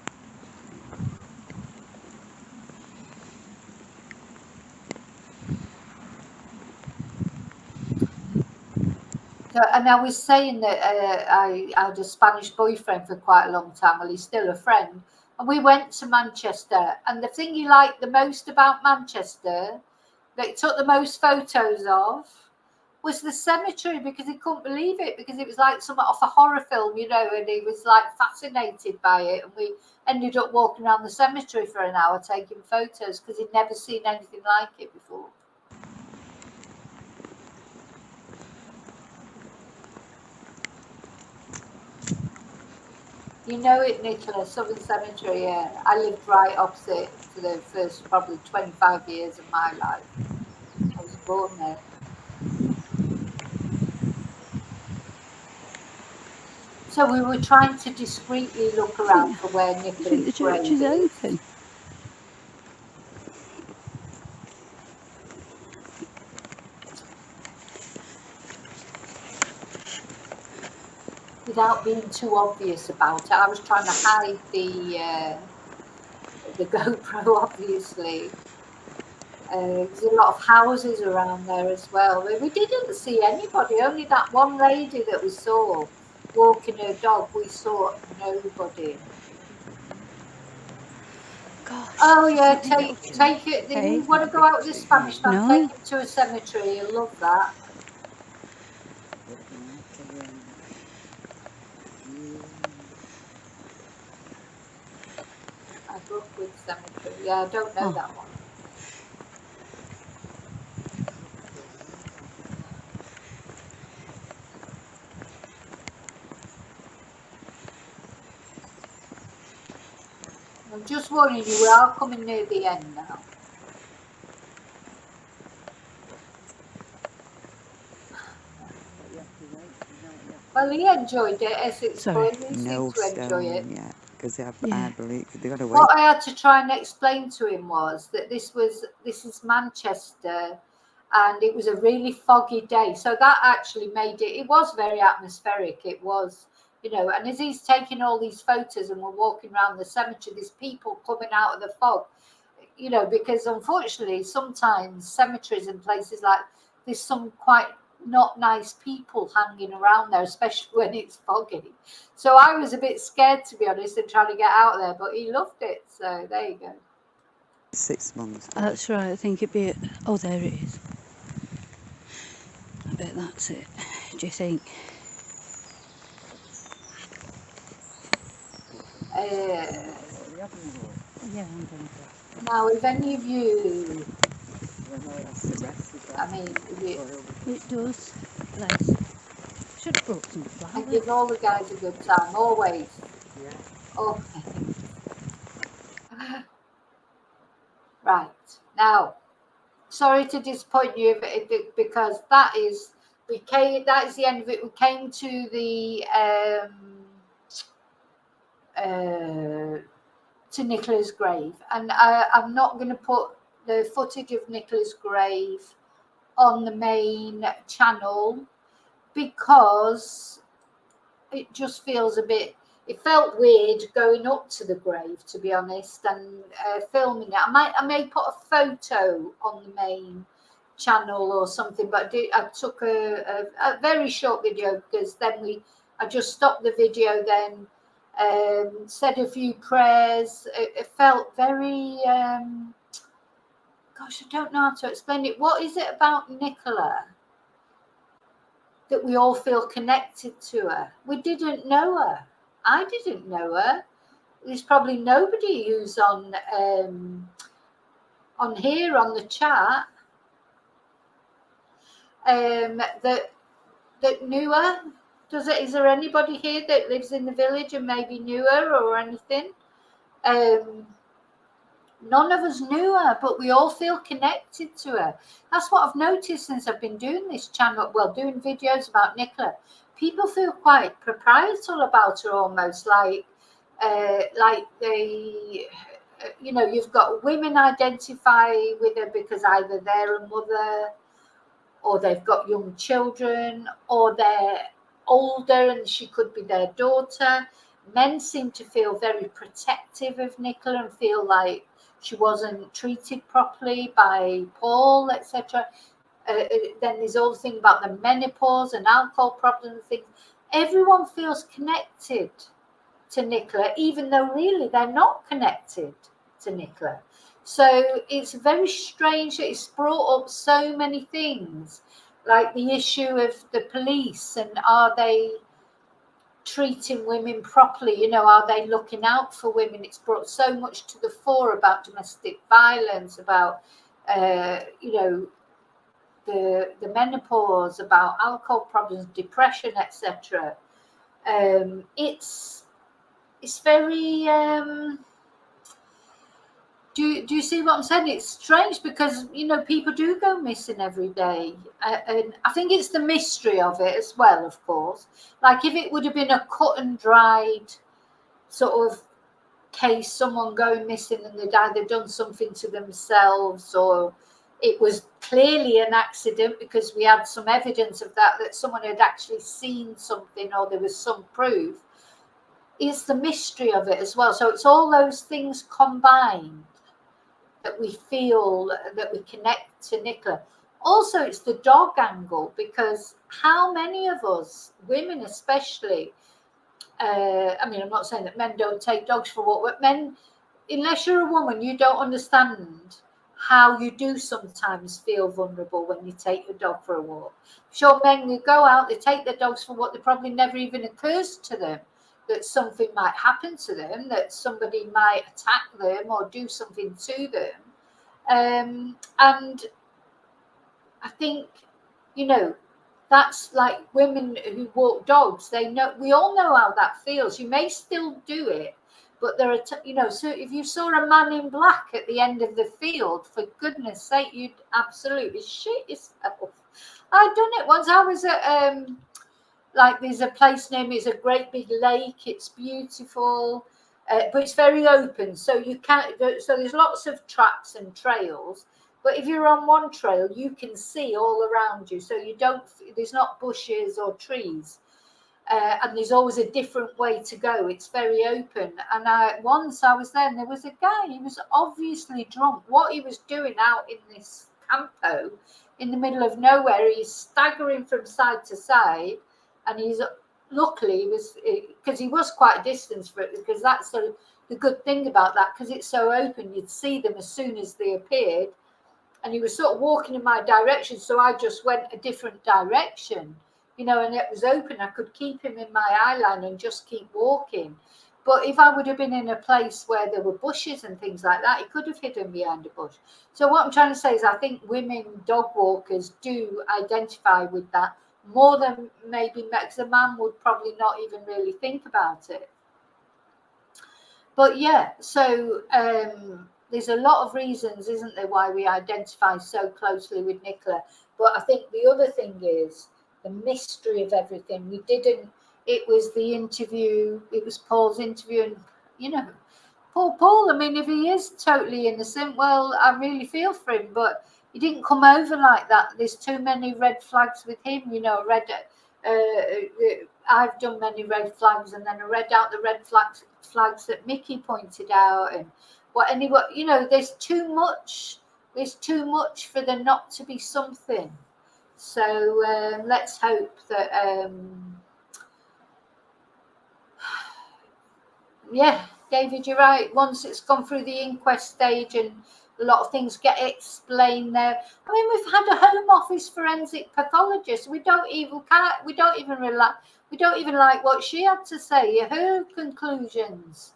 S1: And I was saying that I had a Spanish boyfriend for quite a long time. Well, he's still a friend. And we went to Manchester. And the thing he liked the most about Manchester, that he took the most photos of, was the cemetery, because he couldn't believe it, because it was like something off a horror film, and he was like fascinated by it. And we ended up walking around the cemetery for an hour taking photos because he'd never seen anything like it before. You know it, Nicola, Southern Cemetery, yeah. I lived right opposite for the first probably 25 years of my life. I was born there. So we were trying to discreetly look around for where Nicola's grave is.
S2: The church is open.
S1: Without being too obvious about it. I was trying to hide the GoPro, obviously. There's a lot of houses around there as well. We didn't see anybody, only that one lady that we saw. walking her dog, we saw nobody.
S2: Gosh.
S1: Oh yeah,
S2: let me go to
S1: take it.
S2: Hey.
S1: You want to go out with this Spanish man?
S2: No.
S1: Take him to a cemetery. You'll love that. I Brookwood Cemetery. Yeah, I don't know that one. I'm just warning you, we are coming near the end now. Well, he enjoyed it, as it's
S2: Sorry.
S1: going. He
S3: No
S1: seemed to enjoy it.
S3: stone yet, because I
S2: Yeah.
S3: believe they got to wait.
S1: What I had to try and explain to him was that this is Manchester, and it was a really foggy day, so that actually made it was very atmospheric. It was, you know, and as he's taking all these photos and we're walking around the cemetery, there's people coming out of the fog, you know, because unfortunately sometimes cemeteries and places like there's some quite not nice people hanging around there, especially when it's foggy. So I was a bit scared, to be honest, and trying to get out there, but he loved it. So there you go.
S3: 6 months.
S2: That's right. I think it'd be. Oh, there it is. I bet that's it. Do you think? Yeah, I'm going to.
S1: Now, if any of you, I mean,
S2: It does. Bless. Should have brought some
S1: I
S2: flowers.
S1: give all the guys a good time, always.
S3: Yeah.
S1: Always. Right. Now, sorry to disappoint you because that is that is the end of it. We came to the to Nicola's grave, and I'm not going to put the footage of Nicola's grave on the main channel because it just feels a bit. It felt weird going up to the grave, to be honest, and filming it. I may put a photo on the main channel or something, but I took a very short video because then I just stopped the video then. Said a few prayers. It felt very, gosh, I don't know how to explain it. What is it about Nicola that we all feel connected to her? We didn't know her. I didn't know her. There's probably nobody who's on here on the chat that knew her. Is there anybody here that lives in the village and maybe knew her or anything? None of us knew her, but we all feel connected to her. That's what I've noticed since I've been doing this channel, well, doing videos about Nicola. People feel quite proprietorial about her, almost like they, you know, you've got women identify with her because either they're a mother or they've got young children or they're older and she could be their daughter. Men seem to feel very protective of Nicola and feel like she wasn't treated properly by Paul, etc. Then there's all the thing about the menopause and alcohol problems and things. Everyone feels connected to Nicola, even though really they're not connected to Nicola. So it's very strange that it's brought up so many things, like the issue of the police and are they treating women properly, you know, are they looking out for women? It's brought so much to the fore about domestic violence, about you know, the menopause, about alcohol problems, depression, etc. It's very do you see what I'm saying? It's strange because, you know, people do go missing every day. And I think it's the mystery of it as well, of course. Like if it would have been a cut and dried sort of case, someone going missing and they'd either done something to themselves or it was clearly an accident because we had some evidence of that someone had actually seen something or there was some proof. It's the mystery of it as well. So it's all those things combined that we feel that we connect to Nicola. Also, it's the dog angle, because how many of us, women especially, I mean, I'm not saying that men don't take dogs for a walk, but men, unless you're a woman, you don't understand how you do sometimes feel vulnerable when you take your dog for a walk. Sure, men who go out, they take their dogs for what, they probably never even occurs to them that something might happen to them, that somebody might attack them or do something to them. And I think, you know, that's like women who walk dogs. They know, we all know how that feels. You may still do it, but there are, you know, so if you saw a man in black at the end of the field, for goodness sake, you'd absolutely shit yourself. I'd done it once. I was at, like, there's a place near me, it's a great big lake. It's beautiful, but it's very open. So you can't, so there's lots of tracks and trails. But if you're on one trail, you can see all around you. So you don't, there's not bushes or trees. And there's always a different way to go. It's very open. And once I was there, and there was a guy, he was obviously drunk. What he was doing out in this campo in the middle of nowhere, he's staggering from side to side. And he's, luckily, he was, because he was quite a distance for it, because that's the good thing about that, because it's so open, you'd see them as soon as they appeared. And he was sort of walking in my direction, so I just went a different direction, you know, and it was open. I could keep him in my eye line and just keep walking. But if I would have been in a place where there were bushes and things like that, he could have hidden behind a bush. So what I'm trying to say is, I think women dog walkers do identify with that more than maybe, because a man would probably not even really think about it. But yeah, so there's a lot of reasons, isn't there, why we identify so closely with Nicola. But I think the other thing is the mystery of everything. We didn't, it was the interview, it was Paul's interview, and, you know, Paul, I mean, if he is totally innocent, well, I really feel for him, but he didn't come over like that. There's too many red flags with him, you know, I've done many red flags, and then I read out the red flags that Mickey pointed out, and you know, there's too much for there not to be something. So let's hope that yeah, David, you're right. Once it's gone through the inquest stage and a lot of things get explained there. I mean, we've had a Home Office forensic pathologist. We don't even like what she had to say. Her conclusions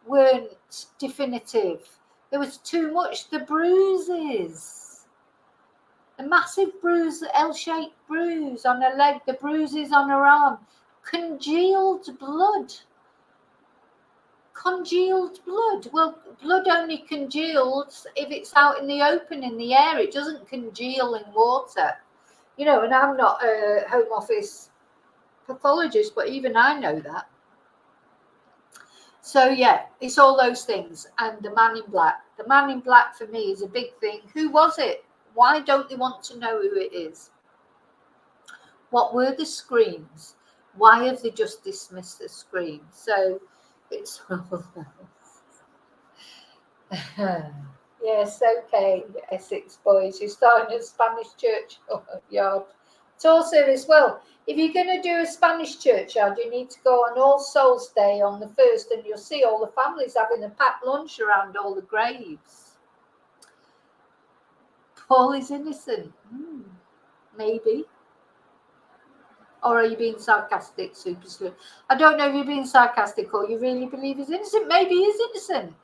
S1: weren't definitive. There was too much. The bruises, the massive bruise, the L-shaped bruise on her leg, the bruises on her arm, congealed blood. Well, blood only congeals if it's out in the open, in the air. It doesn't congeal in water, you know. And I'm not a Home Office pathologist, but even I know that. So yeah, it's all those things. And the man in black for me is a big thing. Who was it? Why don't they want to know who it is? What were the screams? Why have they just dismissed the scream? So it's yes, okay, Essex boys, you're starting a Spanish churchyard tour service. Well, if you're going to do a Spanish churchyard, you need to go on All Souls Day on the 1st, and you'll see all the families having a packed lunch around all the graves. Paul is innocent. Maybe. Or are you being sarcastic, Super Sleuth? I don't know if you're being sarcastic or you really believe he's innocent. Maybe he's innocent.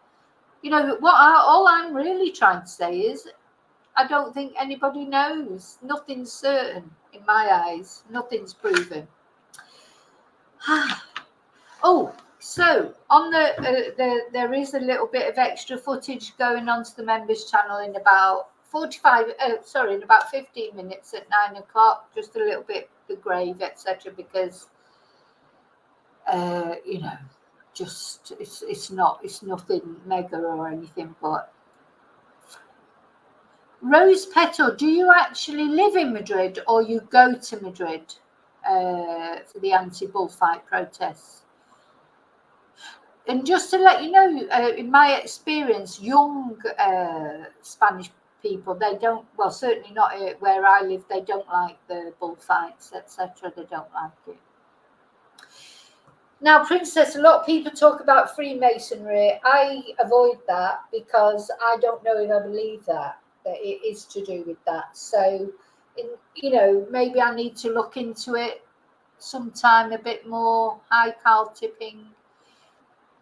S1: You know, all I'm really trying to say is I don't think anybody knows. Nothing's certain in my eyes. Nothing's proven. Oh, so on there is a little bit of extra footage going onto the members channel in about 15 minutes at 9 o'clock. Just a little bit the grave, etc. Because you know, just it's nothing mega or anything. But Rose Petal, do you actually live in Madrid or you go to Madrid for the anti-bullfight protests? And just to let you know, in my experience, young Spanish people. They don't, well, certainly not where I live. They don't like the bullfights, etc. They don't like it. Now, Princess, a lot of people talk about Freemasonry. I avoid that because I don't know if I believe that it is to do with that. So, you know, maybe I need to look into it sometime a bit more. Hi, Carl Tipping.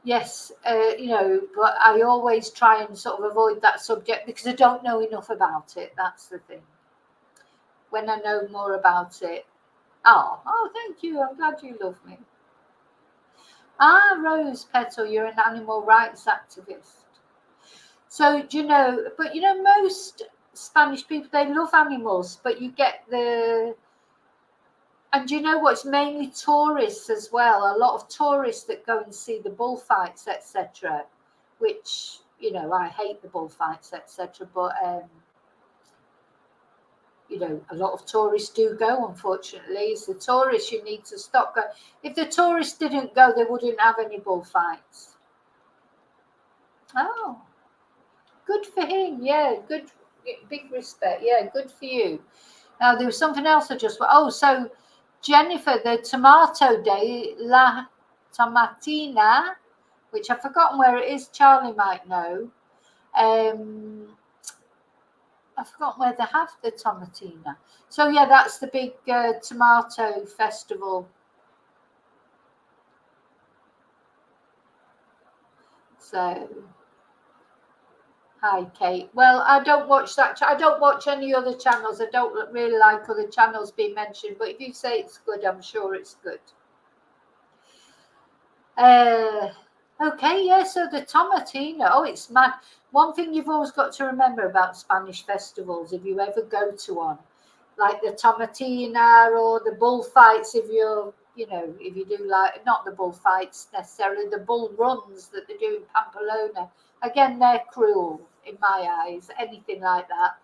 S1: Yes, you know, but I always try and sort of avoid that subject because I don't know enough about it. That's the thing. When I know more about it. Oh, thank you. I'm glad you love me. Rose Petal, you're an animal rights activist. So, do you know, but you know, most Spanish people, they love animals, but you get and you know what, it's mainly tourists as well. A lot of tourists that go and see the bullfights, etc., which, you know, I hate the bullfights, etc., but, you know, a lot of tourists do go, unfortunately. It's the tourists you need to stop going. If the tourists didn't go, they wouldn't have any bullfights. Oh, good for him. Yeah, good, big respect. Yeah, good for you. Now, there was something else I just... Oh, so Jennifer, the Tomato Day, La Tomatina, which I've forgotten where it is. Charlie might know. I've forgotten where they have the Tomatina. So, yeah, that's the big tomato festival. So, hi, Kate. Well, I don't watch that. I don't watch any other channels. I don't really like other channels being mentioned. But if you say it's good, I'm sure it's good. Okay, yeah, so the Tomatina. Oh, it's mad. One thing you've always got to remember about Spanish festivals, if you ever go to one, like the Tomatina or the bullfights, if you're, you know, if you do like, not the bullfights necessarily, the bull runs that they do in Pamplona. Again, they're cruel in my eyes, anything like that.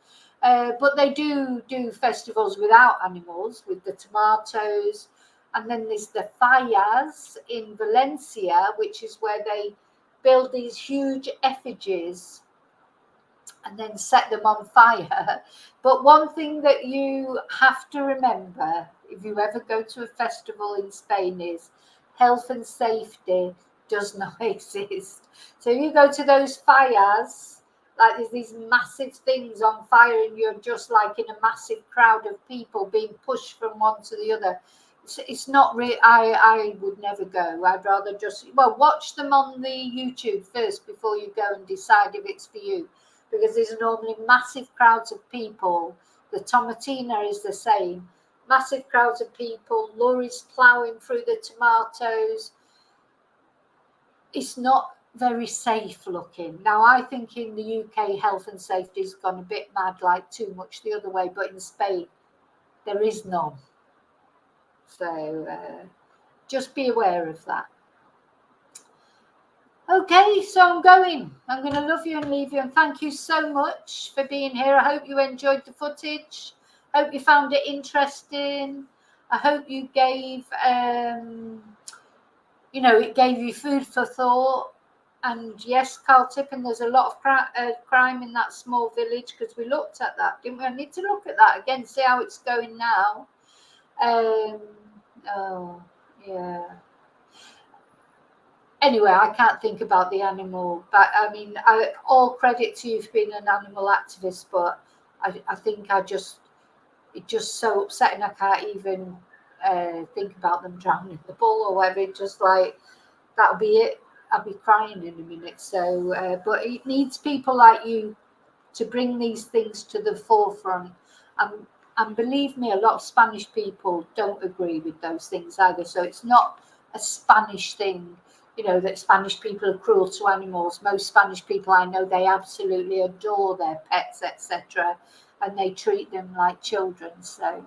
S1: But they do festivals without animals, with the tomatoes. And then there's the Fallas in Valencia, which is where they build these huge effigies and then set them on fire. But one thing that you have to remember if you ever go to a festival in Spain is health and safety does not exist. So if you go to those Fallas, like there's these massive things on fire and you're just like in a massive crowd of people being pushed from one to the other. It's not really, I would never go. I'd rather just, well, watch them on the YouTube first before you go and decide if it's for you. Because there's normally massive crowds of people. The Tomatina is the same. Massive crowds of people, lorries ploughing through the tomatoes. It's not very safe looking. Now, I think in the UK, health and safety has gone a bit mad, like too much the other way. But in Spain, there is none. So just be aware of that. Okay, so I'm going to love you and leave you, and thank you so much for being here. I hope you enjoyed the footage. Hope you found it interesting. I hope you gave you know, it gave you food for thought. And yes, Carl Tippin, there's a lot of crime in that small village, because we looked at that, didn't we? I need to look at that again, see how it's going now. Oh, yeah. Anyway, I can't think about the animal, but I mean, all credit to you for being an animal activist, but I think it's just so upsetting. I can't even think about them drowning the bull or whatever. It's just like, that'll be it. I'll be crying in a minute. So, but it needs people like you to bring these things to the forefront. And believe me, a lot of Spanish people don't agree with those things either. So it's not a Spanish thing, you know, that Spanish people are cruel to animals. Most Spanish people I know, they absolutely adore their pets, etc., and they treat them like children. So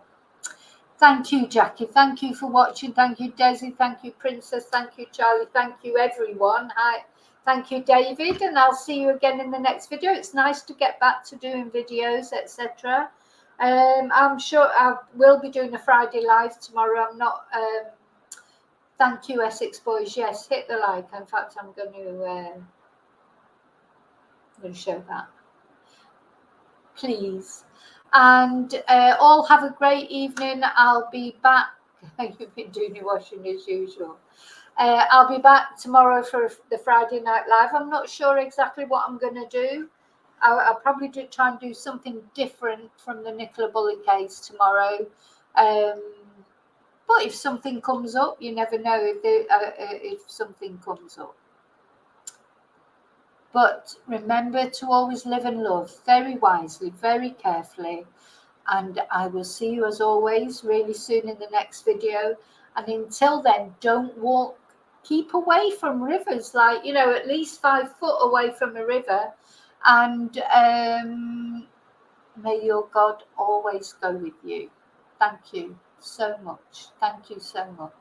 S1: thank you, Jackie. Thank you for watching. Thank you, Desi. Thank you, Princess. Thank you, Charlie. Thank you, everyone. Hi. Thank you, David. And I'll see you again in the next video. It's nice to get back to doing videos, etc. I'm sure I will be doing a Friday live tomorrow. I'm not. Thank you, Essex boys. Yes, hit the like. In fact, I'm going to show that. please. And all have a great evening. I'll be back. You've been doing your washing as usual. I'll be back tomorrow for the Friday Night Live. I'm not sure exactly what I'm going to do. I'll probably try and do something different from the Nicola Bulley case tomorrow. But if something comes up, you never know if something comes up. But remember to always live and love very wisely, very carefully. And I will see you as always really soon in the next video. And until then, don't walk, keep away from rivers, like, you know, at least 5 foot away from a river. And may your God always go with you. Thank you so much. Thank you so much.